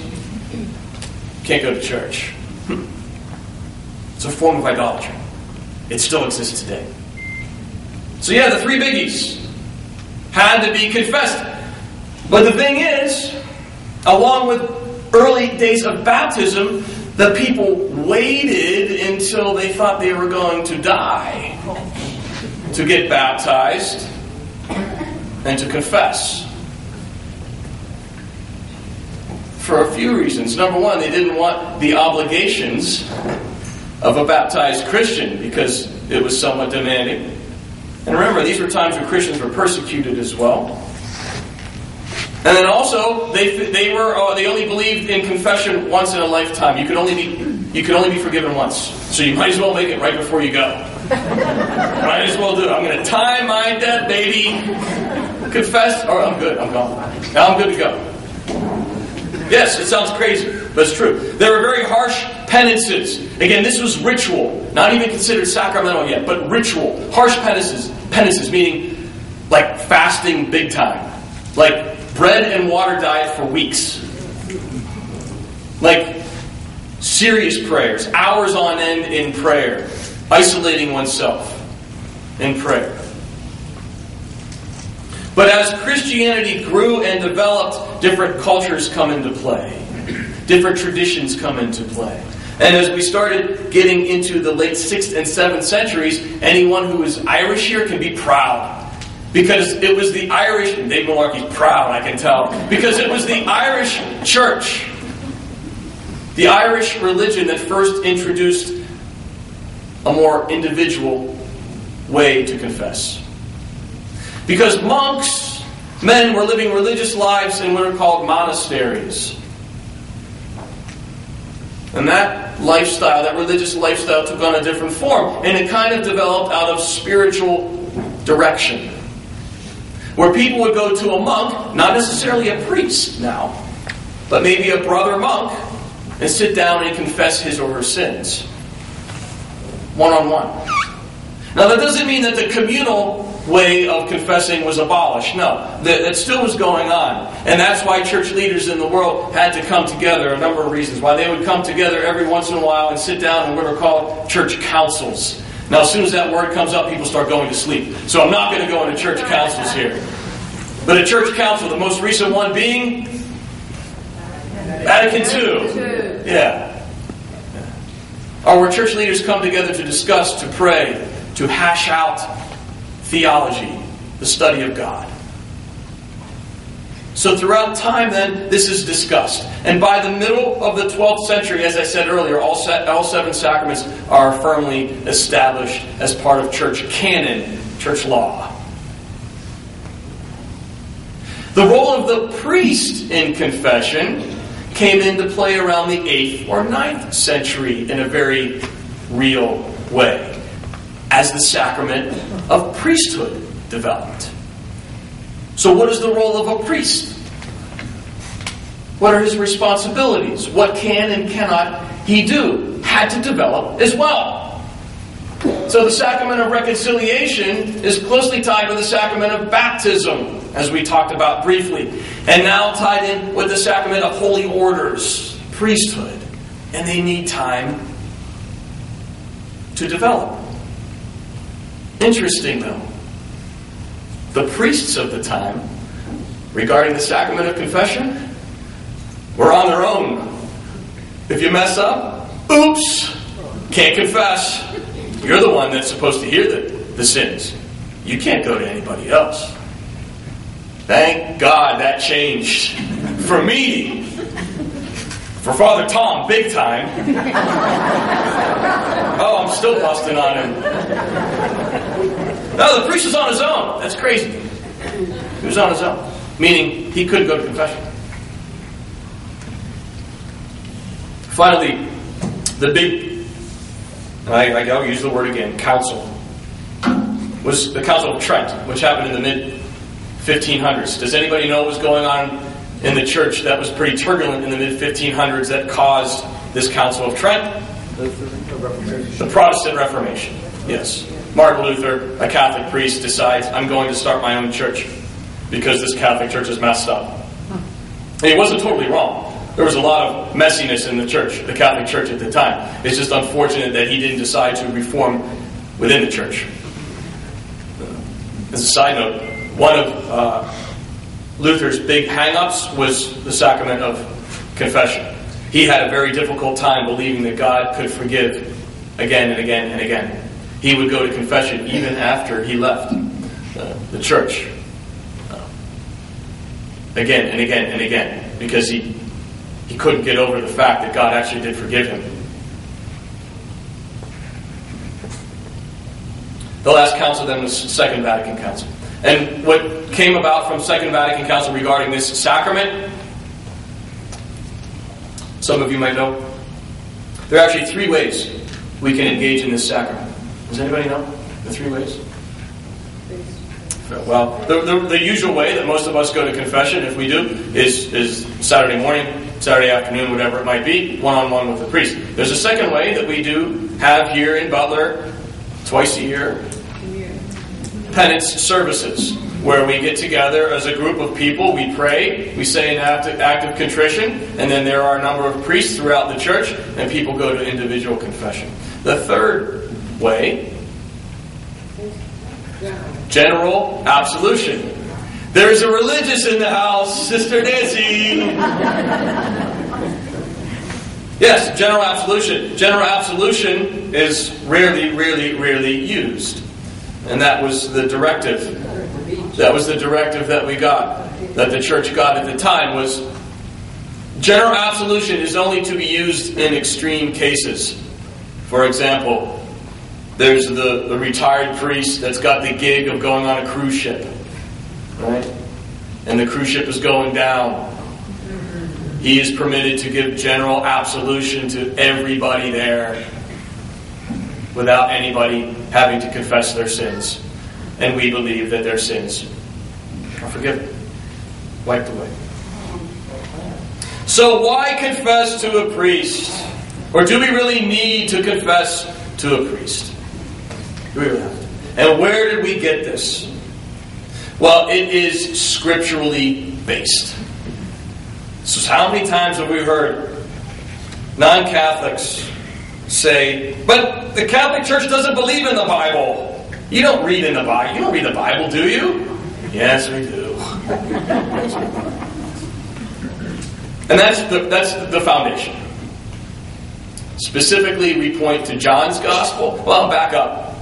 Can't go to church. It's a form of idolatry. It still exists today. So yeah, the 3 biggies had to be confessed. But the thing is, along with early days of baptism, the people waited until they thought they were going to die to get baptized and to confess. For a few reasons. Number one, they didn't want the obligations of a baptized Christian because it was somewhat demanding. And remember, these were times when Christians were persecuted as well. And then also, they only believed in confession once in a lifetime. You could only be forgiven once. So you might as well make it right before you go. Might as well do it. I'm going to tie my debt, baby. Confess, or I'm good. I'm gone. Now I'm good to go. Yes, it sounds crazy, but it's true. There were very harsh penances. Again, this was ritual. Not even considered sacramental yet, but ritual. Harsh penances meaning like fasting big time. Like bread and water diet for weeks. Like serious prayers. Hours on end in prayer. Isolating oneself in prayer. But as Christianity grew and developed, different cultures come into play. Different traditions come into play. And as we started getting into the late 6th and 7th centuries, anyone who is Irish here can be proud. Because it was the Irish, and Dave Malarkey's proud, I can tell. Because it was the Irish church, the Irish religion that first introduced a more individual way to confess. Because monks, men, were living religious lives in what are called monasteries. And that lifestyle, that religious lifestyle, took on a different form. And it kind of developed out of spiritual direction. Where people would go to a monk, not necessarily a priest now, but maybe a brother monk, and sit down and confess his or her sins. One-on-one. Now, that doesn't mean that the communal way of confessing was abolished. No, that still was going on. And that's why church leaders in the world had to come together, a number of reasons. Why they would come together every once in a while and sit down in what are called church councils. Now, as soon as that word comes up, people start going to sleep. So I'm not going to go into church councils here. But a church council, the most recent one being Vatican II. Yeah. Or where church leaders come together to discuss, to pray, to hash out theology, the study of God. So throughout time then, this is discussed. And by the middle of the 12th century, as I said earlier, all 7 sacraments are firmly established as part of church canon, church law. The role of the priest in confession came into play around the 8th or 9th century in a very real way, as the sacrament of priesthood developed. So what is the role of a priest? What are his responsibilities? What can and cannot he do? Had to develop as well. So the sacrament of reconciliation is closely tied with the sacrament of baptism, as we talked about briefly, and now tied in with the sacrament of holy orders, priesthood, and they need time to develop. Interesting, though. The priests of the time, regarding the sacrament of confession, were on their own. If you mess up, oops, can't confess. You're the one that's supposed to hear the sins. You can't go to anybody else. Thank God that changed. For me, for Father Tom, big time. Oh, I'm still busting on him. No, the priest was on his own. That's crazy. He was on his own. Meaning, he couldn't go to confession. Finally, the big, I'll use the word again, council, was the Council of Trent, which happened in the mid-1500s. Does anybody know what was going on in the church that was pretty turbulent in the mid-1500s that caused this Council of Trent? The Protestant Reformation. Yes. Martin Luther, a Catholic priest, decides, I'm going to start my own church because this Catholic church is messed up. And he wasn't totally wrong. There was a lot of messiness in the church, the Catholic Church at the time. It's just unfortunate that he didn't decide to reform within the church. As a side note, one of Luther's big hang-ups was the sacrament of confession. He had a very difficult time believing that God could forgive again and again and again. He would go to confession even after he left the church. Again and again and again. Because he couldn't get over the fact that God actually did forgive him. The last council then was Second Vatican Council. And what came about from Second Vatican Council regarding this sacrament, some of you might know, there are actually 3 ways we can engage in this sacrament. Does anybody know the 3 ways? Well, the usual way that most of us go to confession, if we do, is Saturday morning, Saturday afternoon, whatever it might be, one-on-one with the priest. There's a second way that we do have here in Butler, twice a year, penance services, where we get together as a group of people, we pray, we say an act of contrition, and then there are a number of priests throughout the church, and people go to individual confession. The third way, general absolution. There's a religious in the house, Sister Nancy. Yes, general absolution. General absolution is rarely used. And that was the directive. That was the directive that we got, that the church got at the time, was general absolution is only to be used in extreme cases. For example, there's the retired priest that's got the gig of going on a cruise ship. Right? And the cruise ship is going down. He is permitted to give general absolution to everybody there without anybody having to confess their sins. And we believe that their sins are forgiven, wiped away. So why confess to a priest? Or do we really need to confess to a priest? Do we really have to? And where did we get this? Well, it is scripturally based. So how many times have we heard non-Catholics say, but the Catholic Church doesn't believe in the Bible. You don't read in the Bible. You don't read the Bible, do you? Yes, we do. And that's the foundation. Specifically, we point to John's Gospel. Well, back up.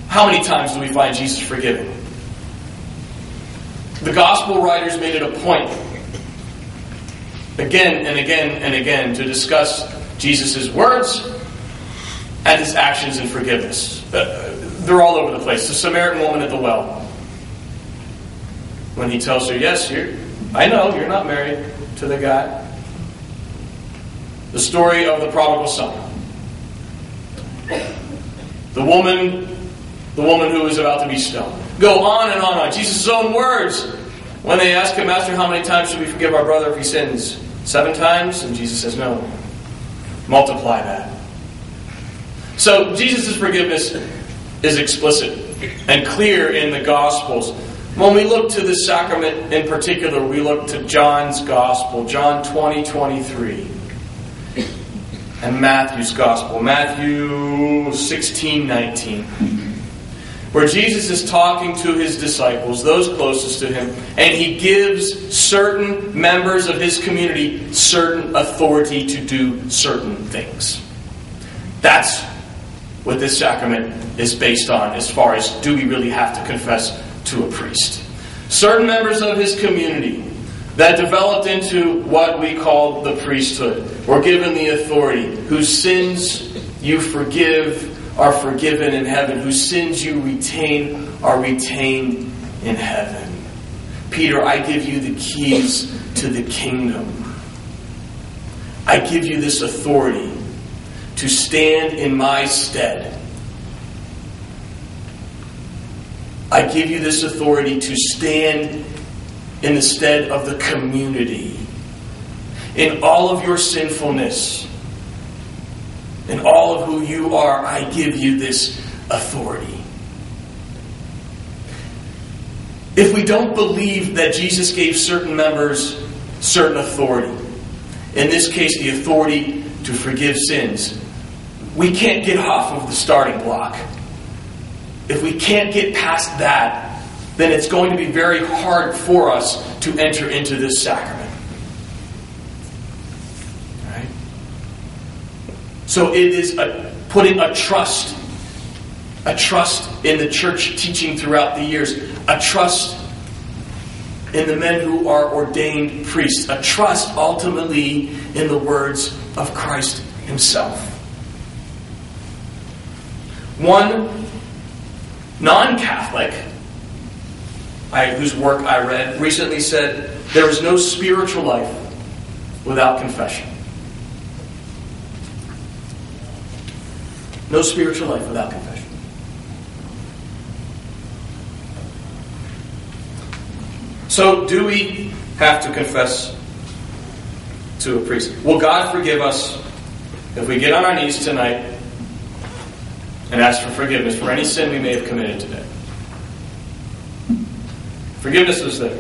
How many times do we find Jesus forgiving? The Gospel writers made it a point, again and again and again, to discuss Jesus' words and his actions in forgiveness. They're all over the place. The Samaritan woman at the well, when he tells her, yes, I know you're not married to the guy. The story of the prodigal son. The woman who was about to be stoned. Go on and on. Jesus' own words. When they ask him, Master, how many times should we forgive our brother if he sins? 7 times? And Jesus says, no. Multiply that. So Jesus' forgiveness is explicit and clear in the Gospels. When we look to this sacrament in particular, we look to John's Gospel, John 20:23. And Matthew's Gospel, Matthew 16:19, where Jesus is talking to his disciples, those closest to him, and he gives certain members of his community certain authority to do certain things. That's what this sacrament is based on, as far as do we really have to confess to a priest. Certain members of his community that developed into what we call the priesthood were given the authority. Whose sins you forgive are forgiven in heaven. Whose sins you retain are retained in heaven. Peter, I give you the keys to the kingdom. I give you this authority to stand in my stead. I give you this authority to stand in the stead of the community. In all of your sinfulness, in all of who you are, I give you this authority. If we don't believe that Jesus gave certain members certain authority, in this case the authority to forgive sins, we can't get off of the starting block. If we can't get past that, then it's going to be very hard for us to enter into this sacrament. Right? So it is putting a trust in the church teaching throughout the years, a trust in the men who are ordained priests, a trust ultimately in the words of Christ himself. One non-Catholic, whose work I read, recently said, there is no spiritual life without confession. No spiritual life without confession. So, do we have to confess to a priest? Will God forgive us if we get on our knees tonight and ask for forgiveness for any sin we may have committed today? Forgiveness is there.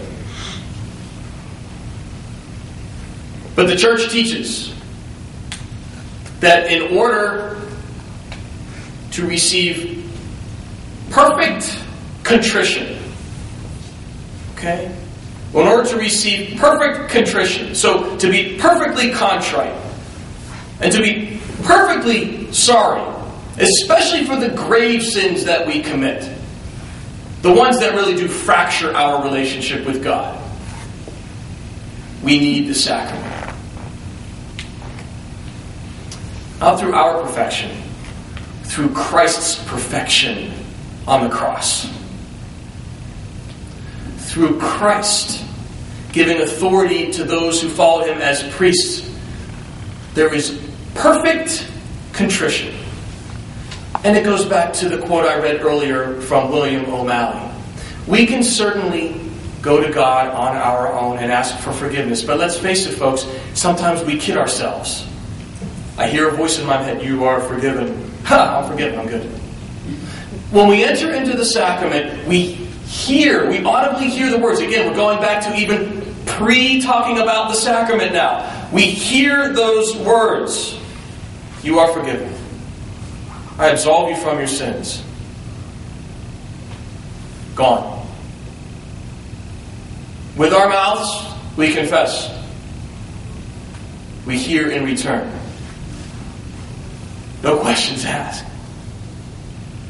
But the church teaches that in order to receive perfect contrition, okay? In order to receive perfect contrition, so to be perfectly contrite and to be perfectly sorry, especially for the grave sins that we commit, the ones that really do fracture our relationship with God, we need the sacrament. Not through our perfection, through Christ's perfection on the cross. Through Christ giving authority to those who follow him as priests, there is perfect contrition. And it goes back to the quote I read earlier from William O'Malley. We can certainly go to God on our own and ask for forgiveness. But let's face it, folks, sometimes we kid ourselves. I hear a voice in my head, you are forgiven. Ha, I'm forgiven, I'm good. when we enter into the sacrament, we audibly hear the words. Again, we're going back to even pre-talking about the sacrament now. We hear those words. You are forgiven. I absolve you from your sins. Gone. With our mouths, we confess. We hear in return. No questions asked.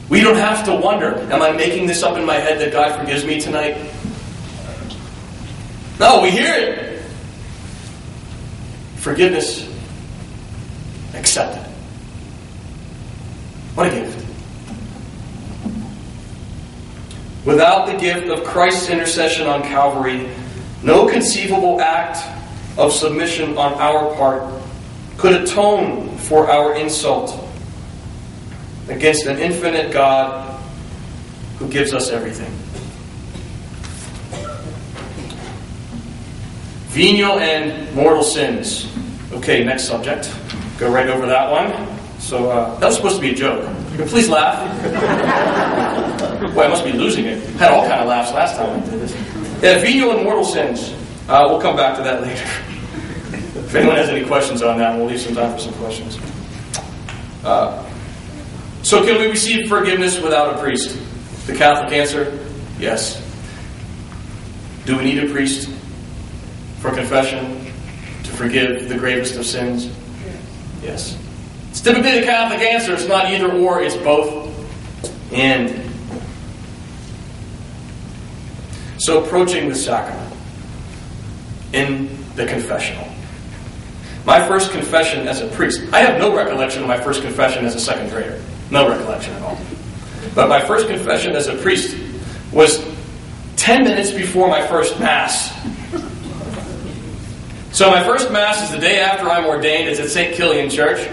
We don't have to wonder, am I making this up in my head that God forgives me tonight? No, we hear it. Forgiveness accepted. What a gift. Without the gift of Christ's intercession on Calvary, no conceivable act of submission on our part could atone for our insult against an infinite God who gives us everything. Venial and mortal sins. Okay, next subject. Go right over that one. So, that was supposed to be a joke. Please laugh. Boy, I must be losing it. Had all kind of laughs last time I did this. Yeah, venial and mortal sins. We'll come back to that later. If anyone has any questions on that, we'll leave some time for some questions. So can we receive forgiveness without a priest? The Catholic answer, yes. Do we need a priest for confession to forgive the gravest of sins? Yes. It's typically the Catholic answer. It's not either or, it's both and. So approaching the sacrament in the confessional. My first confession as a priest, I have no recollection of my first confession as a second grader. No recollection at all. But my first confession as a priest was 10 minutes before my first Mass. So my first Mass is the day after I'm ordained. It's at St. Kilian Church.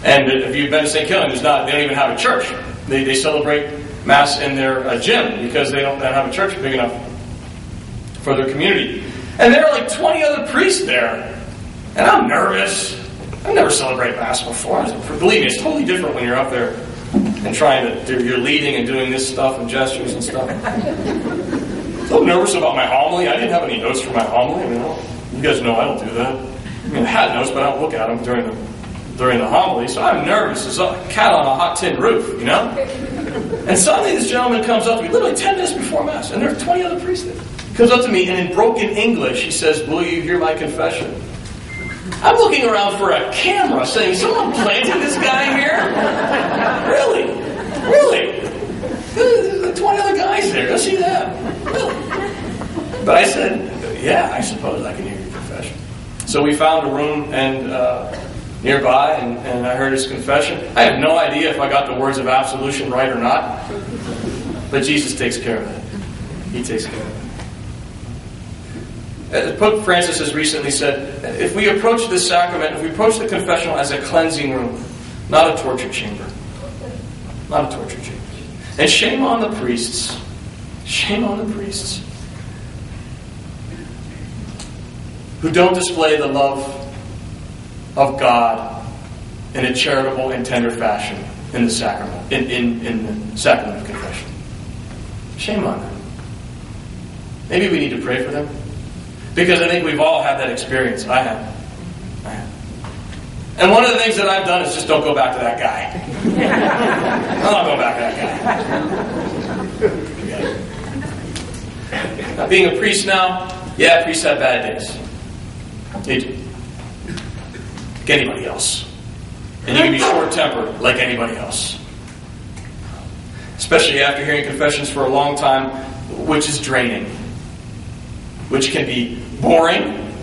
And if you've been to St. Kilian, they don't even have a church. They celebrate Mass in their gym because they don't have a church big enough for their community. And there are like 20 other priests there. And I'm nervous. I've never celebrated Mass before. Believe me, it's totally different when you're up there and you're leading and doing this stuff and gestures and stuff. So nervous about my homily. I didn't have any notes for my homily. You guys know I don't do that. I had notes, but I don't look at them during the homily. So I'm nervous as a cat on a hot tin roof, And suddenly this gentleman comes up to me, literally 10 minutes before Mass, and there are 20 other priests there. He comes up to me, and in broken English, he says, "Will you hear my confession?" I'm looking around for a camera saying, someone planted this guy here? Really? There's 20 other guys there. Go see them. Really? But I said, yeah, I suppose I can hear your confession. So we found a room and nearby, and I heard his confession. I have no idea if I got the words of absolution right or not. But Jesus takes care of it. He takes care of it. Pope Francis has recently said, if we approach this sacrament, if we approach the confessional as a cleansing room, not a torture chamber. Not a torture chamber. And shame on the priests. Shame on the priests who don't display the love of God in a charitable and tender fashion in the sacrament, in the sacrament of confession. Shame on them. Maybe we need to pray for them. Because I think we've all had that experience. I have. And one of the things that I've done is just don't go back to that guy. I'm not going back to that guy. Now, being a priest now, yeah, priests have bad days. They do. Like anybody else. And you can be short-tempered like anybody else. Especially after hearing confessions for a long time, which is draining. Which can be boring,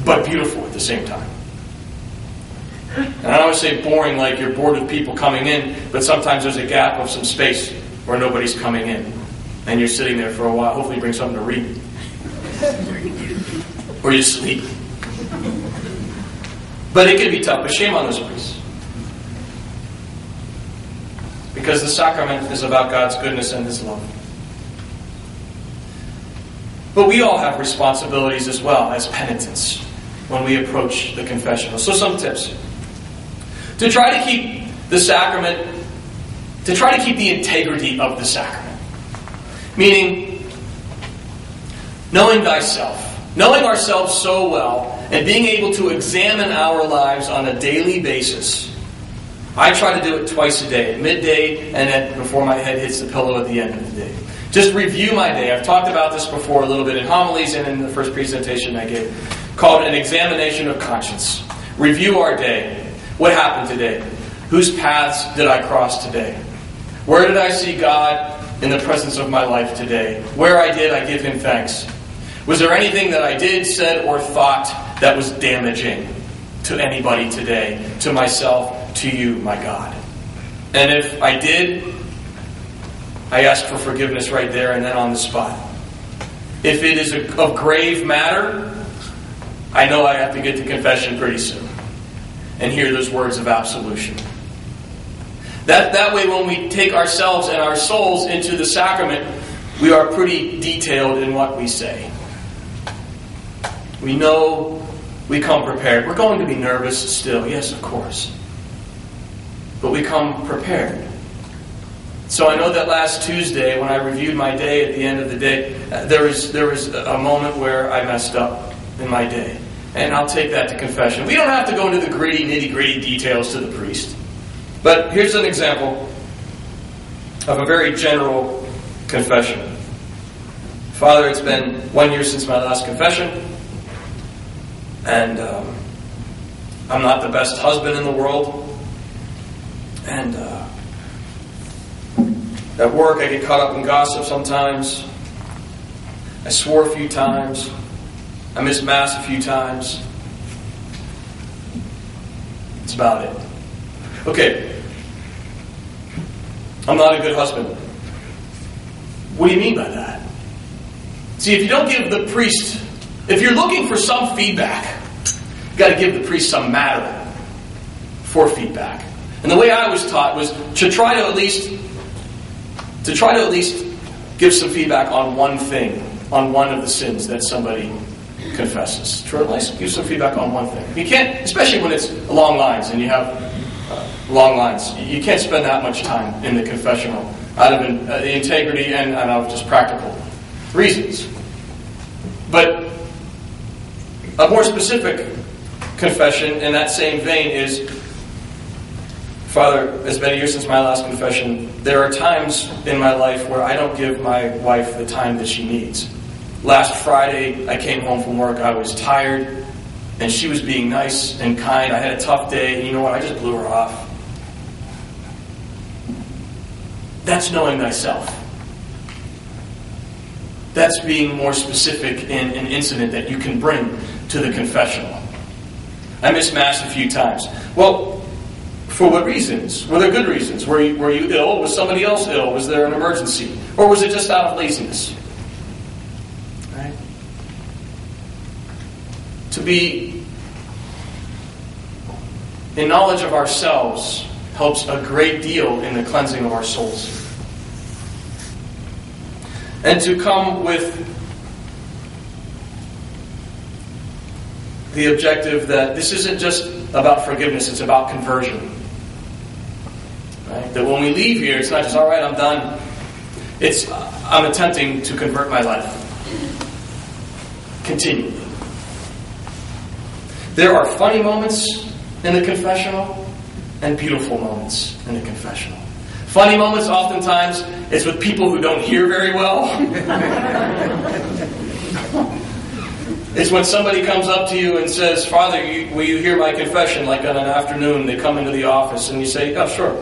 but beautiful at the same time. And I don't always say boring like you're bored of people coming in, but sometimes there's a gap of some space where nobody's coming in. And you're sitting there for a while. Hopefully you bring something to read. Or you sleep. But it can be tough, but shame on those priests. Because the sacrament is about God's goodness and His love. But we all have responsibilities as well as penitents when we approach the confessional. So some tips. To try to keep the sacrament to try to keep the integrity of the sacrament. Meaning, knowing thyself, knowing ourselves so well, and being able to examine our lives on a daily basis. I try to do it twice a day, at midday and before my head hits the pillow at the end of the day. Just review my day. I've talked about this before a little bit in homilies and in the first presentation I gave, called an examination of conscience. Review our day. What happened today? Whose paths did I cross today? Where did I see God in the presence of my life today? Where I did, I give Him thanks. Was there anything that I did, said, or thought that was damaging to anybody today, to myself, to you, my God? And if I did, I ask for forgiveness right there and then on the spot. If it is of grave matter, I know I have to get to confession pretty soon and hear those words of absolution. That way, when we take ourselves and our souls into the sacrament, we are pretty detailed in what we say. We know we come prepared. We're going to be nervous still, yes, of course. But we come prepared. So I know that last Tuesday, when I reviewed my day at the end of the day, there was a moment where I messed up in my day. And I'll take that to confession. We don't have to go into the gritty, nitty-gritty details to the priest. But here's an example of a very general confession. Father, it's been 1 year since my last confession. And I'm not the best husband in the world. And at work I get caught up in gossip sometimes. I swore a few times. I missed Mass a few times. That's about it. Okay. I'm not a good husband. What do you mean by that? See, if you don't give the priest, if you're looking for some feedback, you've got to give the priest some matter for feedback. And the way I was taught was to try to at least give some feedback on one thing, on one of the sins that somebody confesses. Try to at least give some feedback on one thing. You can't, especially when it's long lines and you have long lines. You can't spend that much time in the confessional out of the integrity and out of just practical reasons. But a more specific confession in that same vein is, Father, it's been a year since my last confession. There are times in my life where I don't give my wife the time that she needs. Last Friday, I came home from work. I was tired, and she was being nice and kind. I had a tough day, and you know what? I just blew her off. That's knowing thyself. That's being more specific in an incident that you can bring to the confessional. I missed Mass a few times. Well, for what reasons? Were there good reasons? Were you ill? Was somebody else ill? Was there an emergency? Or was it just out of laziness? Right? To be in knowledge of ourselves helps a great deal in the cleansing of our souls. And to come with the objective that this isn't just about forgiveness, it's about conversion. Right? That when we leave here, it's not just, all right, I'm done. It's, I'm attempting to convert my life. Continually. There are funny moments in the confessional and beautiful moments in the confessional. Funny moments, oftentimes, it's with people who don't hear very well. It's when somebody comes up to you and says, Father, will you hear my confession? Like on an afternoon, they come into the office and you say, oh, sure.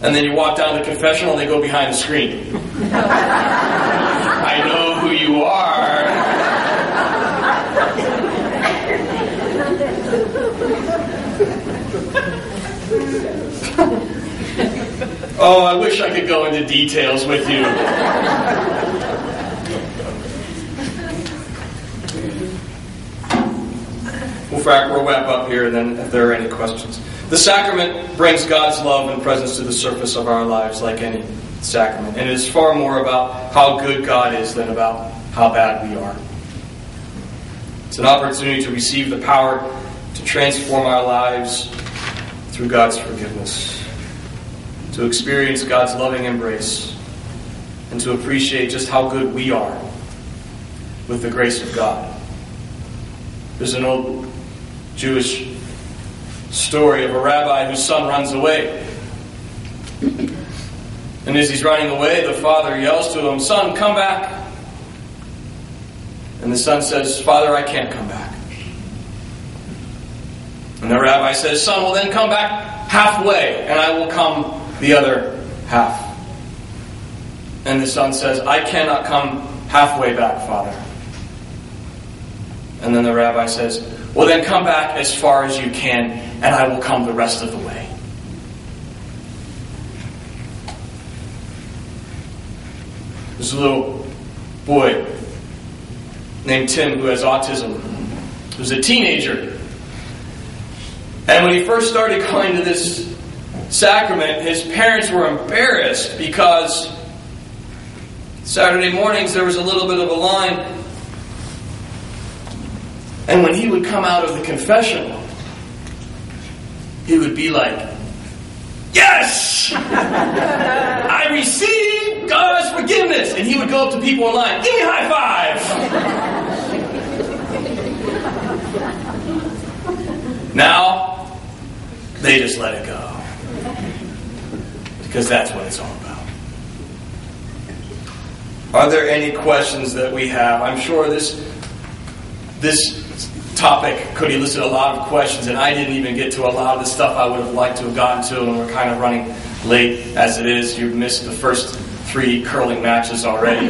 And then you walk down the confessional and they go behind the screen. I know who you are. Oh, I wish I could go into details with you. We'll wrap up here, and then if there are any questions. The sacrament brings God's love and presence to the surface of our lives like any sacrament. And it is far more about how good God is than about how bad we are. It's an opportunity to receive the power to transform our lives through God's forgiveness. to experience God's loving embrace, and to appreciate just how good we are with the grace of God. There's an old Jewish story of a rabbi whose son runs away. And as he's running away, the father yells to him, "Son, come back." And the son says, "Father, I can't come back." And the rabbi says, "Son, well then come back halfway, and I will come the other half." And the son says, "I cannot come halfway back, Father." And then the rabbi says, "Well then come back as far as you can, and I will come the rest of the way." There's a little boy named Tim who has autism, who's a teenager. And when he first started going to this sacrament, his parents were embarrassed because Saturday mornings there was a little bit of a line. And when he would come out of the confessional, he would be like, "Yes! I received God's forgiveness!" And he would go up to people in line, "Give me a high five!" Now, they just let it go. Because that's what it's all about. Are there any questions that we have? I'm sure this topic could elicit a lot of questions, and I didn't even get to a lot of the stuff I would have liked to have gotten to, and we're kind of running late as it is. You've missed the first 3 curling matches already.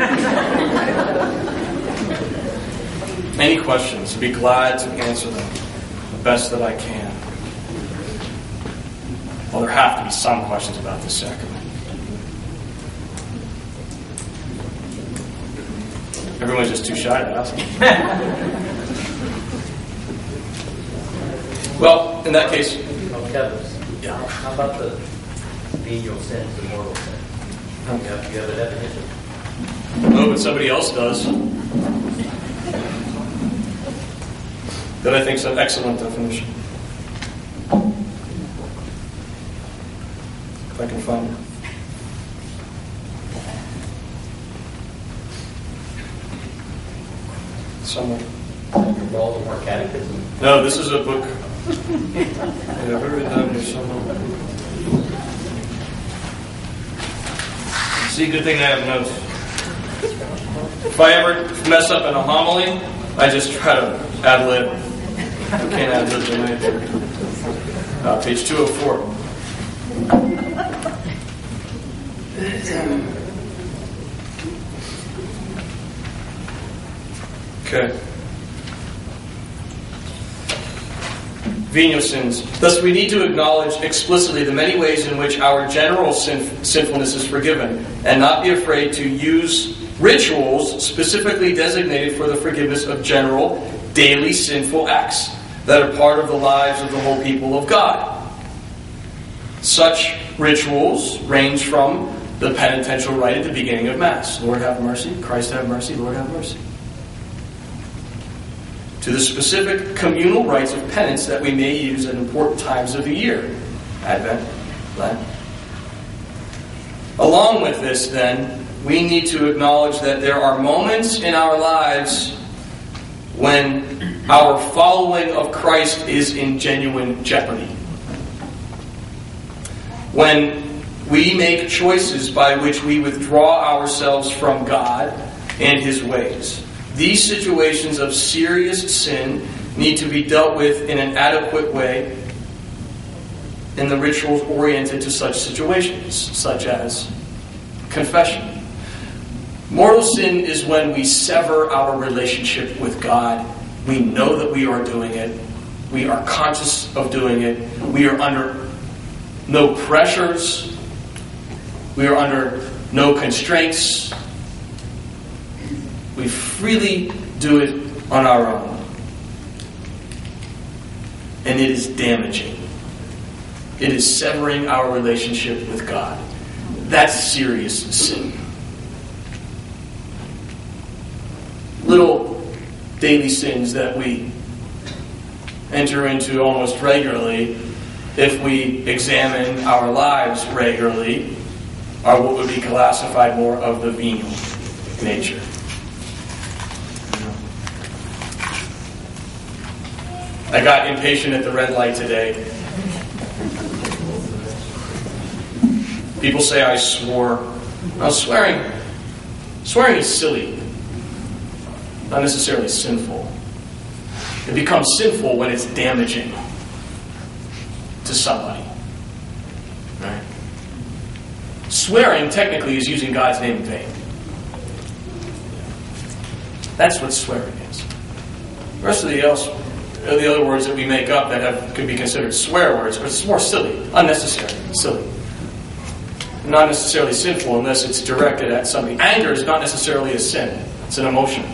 Any questions? I'd be glad to answer them the best that I can. Well, there have to be some questions about this sacrament. Everyone's just too shy to ask. Well, in that case... Kevin, Yeah. how about the venial sins, the mortal sin? Do you have a definition? No, but somebody else does. That I think is an excellent definition. If I can find it. Somewhere. Your Baltimore Catechism? No, this is a book. Yeah, I've written down here somewhere. See, good thing I have notes. If I ever mess up in a homily, I just try to ad-lib. I can't ad-lib tonight. Page 204. Okay. Venial sins. Thus, we need to acknowledge explicitly the many ways in which our general sinfulness is forgiven, and not be afraid to use rituals specifically designated for the forgiveness of general, daily sinful acts that are part of the lives of the whole people of God. Such rituals range from the penitential rite at the beginning of Mass. Lord have mercy, Christ have mercy, Lord have mercy. To the specific communal rites of penance that we may use at important times of the year. Advent, Lent. Along with this, then, we need to acknowledge that there are moments in our lives when our following of Christ is in genuine jeopardy. When we make choices by which we withdraw ourselves from God and His ways. These situations of serious sin need to be dealt with in an adequate way in the rituals oriented to such situations, such as confession. Mortal sin is when we sever our relationship with God. We know that we are doing it. We are conscious of doing it. We are under no pressures. We are under no constraints. We freely do it on our own. And it is damaging. It is severing our relationship with God. That's serious sin. Little daily sins that we enter into almost regularly if we examine our lives regularly, are what would be classified more of the venial nature. I got impatient at the red light today. People say I swore. Now, swearing is silly, not necessarily sinful. It becomes sinful when it's damaging to somebody. Right? Swearing technically is using God's name in vain. That's what swearing is. The rest of the other words that we make up that could be considered swear words, but it's more silly, unnecessary, silly. Not necessarily sinful unless it's directed at somebody. Anger is not necessarily a sin. It's an emotion.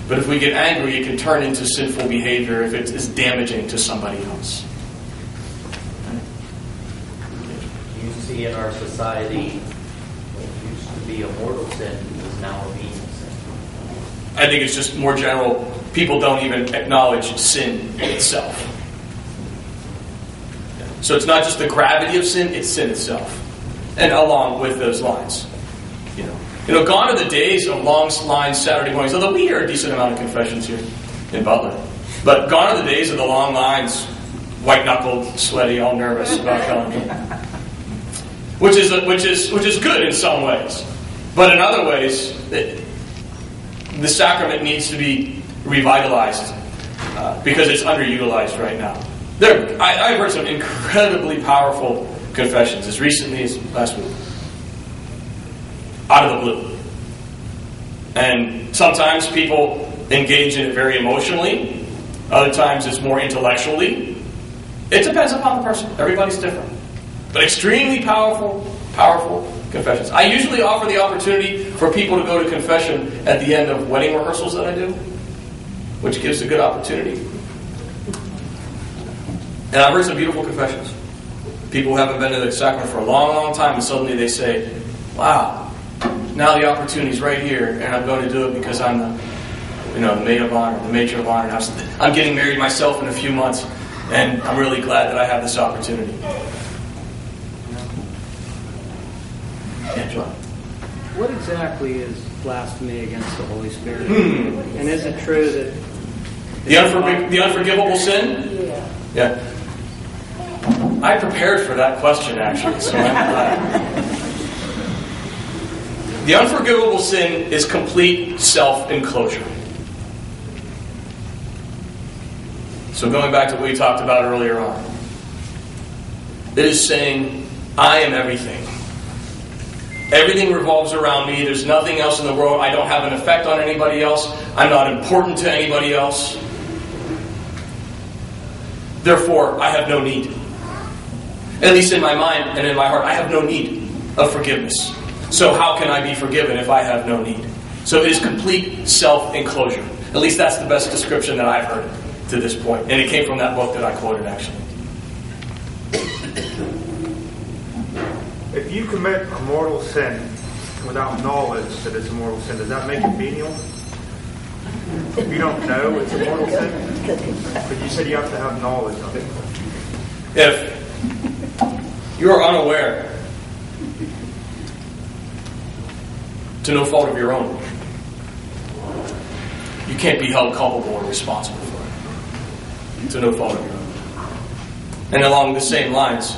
But if we get angry, it can turn into sinful behavior if it is damaging to somebody else. You see in our society, what used to be a mortal sin is now a venial sin. I think it's just more general. People don't even acknowledge sin itself. So it's not just the gravity of sin, it's sin itself. And along with those lines. Gone are the days of long lines Saturday mornings, although we hear a decent amount of confessions here in Butler. But gone are the days of the long lines, white-knuckled, sweaty, all nervous about telling me. Which is good in some ways. But in other ways, the sacrament needs to be revitalized because it's underutilized right now. I've heard some incredibly powerful confessions as recently as last week. Out of the blue. And sometimes people engage in it very emotionally. Other times it's more intellectually. It depends upon the person. Everybody's different. But extremely powerful confessions. I usually offer the opportunity for people to go to confession at the end of wedding rehearsals that I do, which gives a good opportunity. And I've heard some beautiful confessions. People who haven't been to the sacrament for a long, long time, and suddenly they say, wow, now the opportunity's right here, and I'm going to do it because I'm the maid of honor, the matron of honor. And I'm getting married myself in a few months, and I'm really glad that I have this opportunity. Yeah, John. What exactly is blasphemy against the Holy Spirit? And is it true that the unforgivable sin? Yeah. I prepared for that question, actually, so I'm glad. The unforgivable sin is complete self-enclosure. So going back to what we talked about earlier on, it is saying, I am everything. Everything revolves around me. There's nothing else in the world. I don't have an effect on anybody else. I'm not important to anybody else. Therefore, I have no need. At least in my mind and in my heart, I have no need of forgiveness. So how can I be forgiven if I have no need? So it is complete self-enclosure. At least that's the best description that I've heard to this point. And it came from that book that I quoted, actually. If you commit a mortal sin without knowledge that it's a mortal sin, does that make it venial? If you don't know it's a mortal sin? But you said you have to have knowledge of it. If you are unaware, to no fault of your own, you can't be held culpable or responsible for it. To no fault of your own. And along the same lines,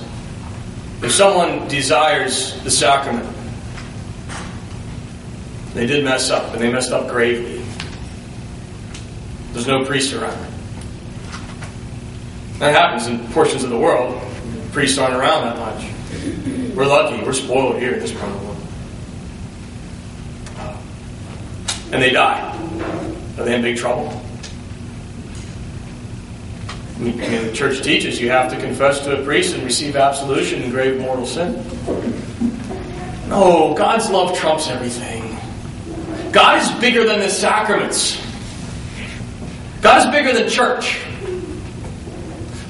if someone desires the sacrament, they did mess up, and they messed up gravely. There's no priest around. That happens in portions of the world. Priests aren't around that much. We're lucky. We're spoiled here in this part of the world. And they die. Are they in big trouble? I mean, the church teaches you have to confess to a priest and receive absolution in grave mortal sin. No, God's love trumps everything. God is bigger than the sacraments. God is bigger than church.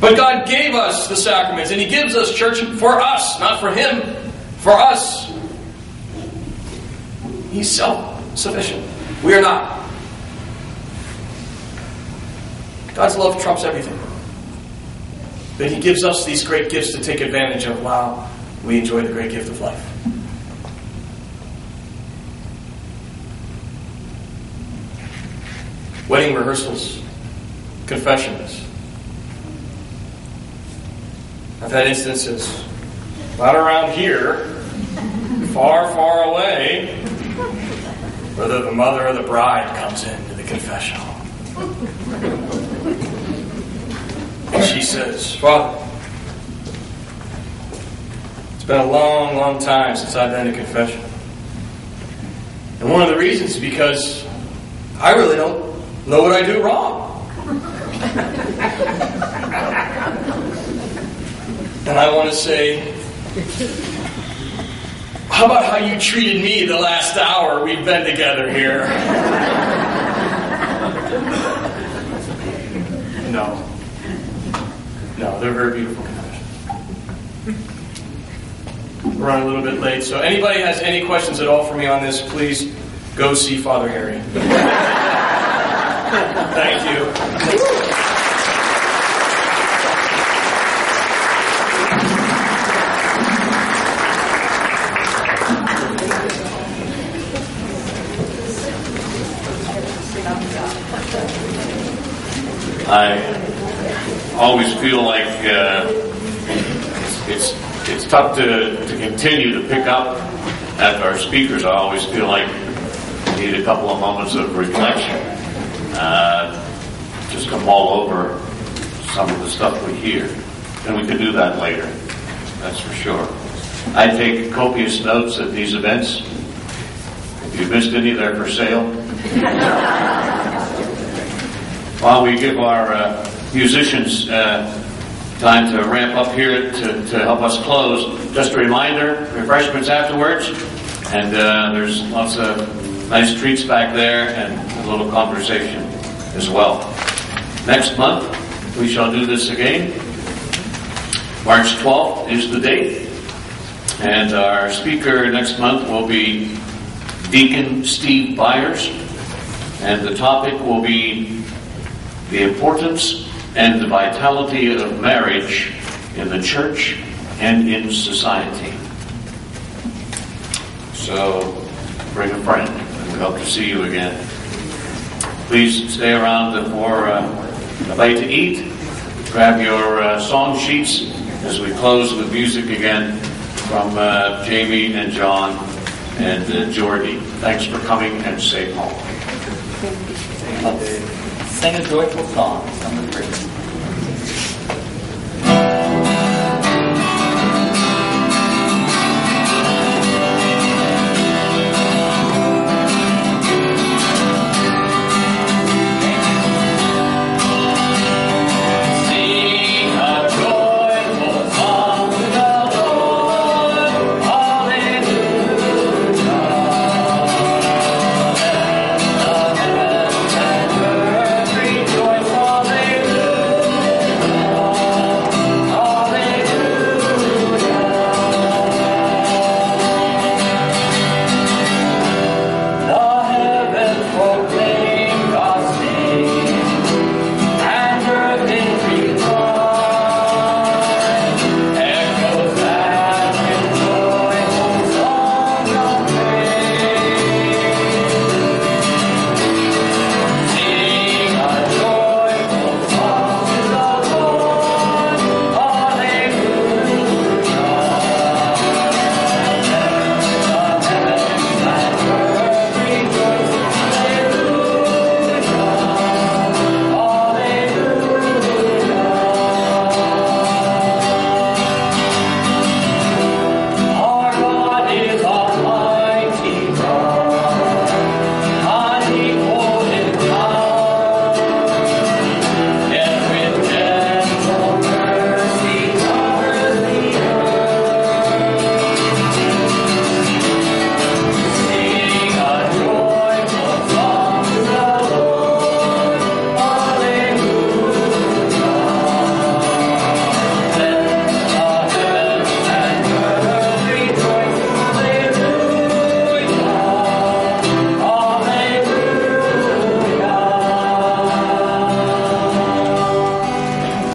But God gave us the sacraments, and He gives us church for us, not for Him, for us. He's self-sufficient. We are not. God's love trumps everything. that He gives us these great gifts to take advantage of while we enjoy the great gift of life. Wedding rehearsals, confessions. I've had instances, not around here, far, far away, whether the mother or the bride comes into the confessional. And she says, "Father, it's been a long, long time since I've been to confession. And one of the reasons is because I really don't know what I do wrong." And I want to say, how about how you treated me the last hour we've been together here? No. No, they're very beautiful confessions. We're running a little bit late, so anybody has any questions at all for me on this, please go see Father Harry. Thank you. I always feel like it's tough to continue to pick up at our speakers. I always feel like I need a couple of moments of reflection. Just to mull over some of the stuff we hear. And we can do that later. That's for sure. I take copious notes at these events. If you missed any, they're for sale. While we give our musicians time to ramp up here to help us close, just a reminder, refreshments afterwards, and there's lots of nice treats back there and a little conversation as well. Next month, we shall do this again. March 12th is the date, and our speaker next month will be Deacon Steve Byers, and the topic will be the importance and the vitality of marriage in the church and in society. So bring a friend, and we hope to see you again. Please stay around for a bite to eat. Grab your song sheets as we close with music again from Jamie and John and Jordy. Thanks for coming, and safe home. Let's sing a joyful song. Number 3.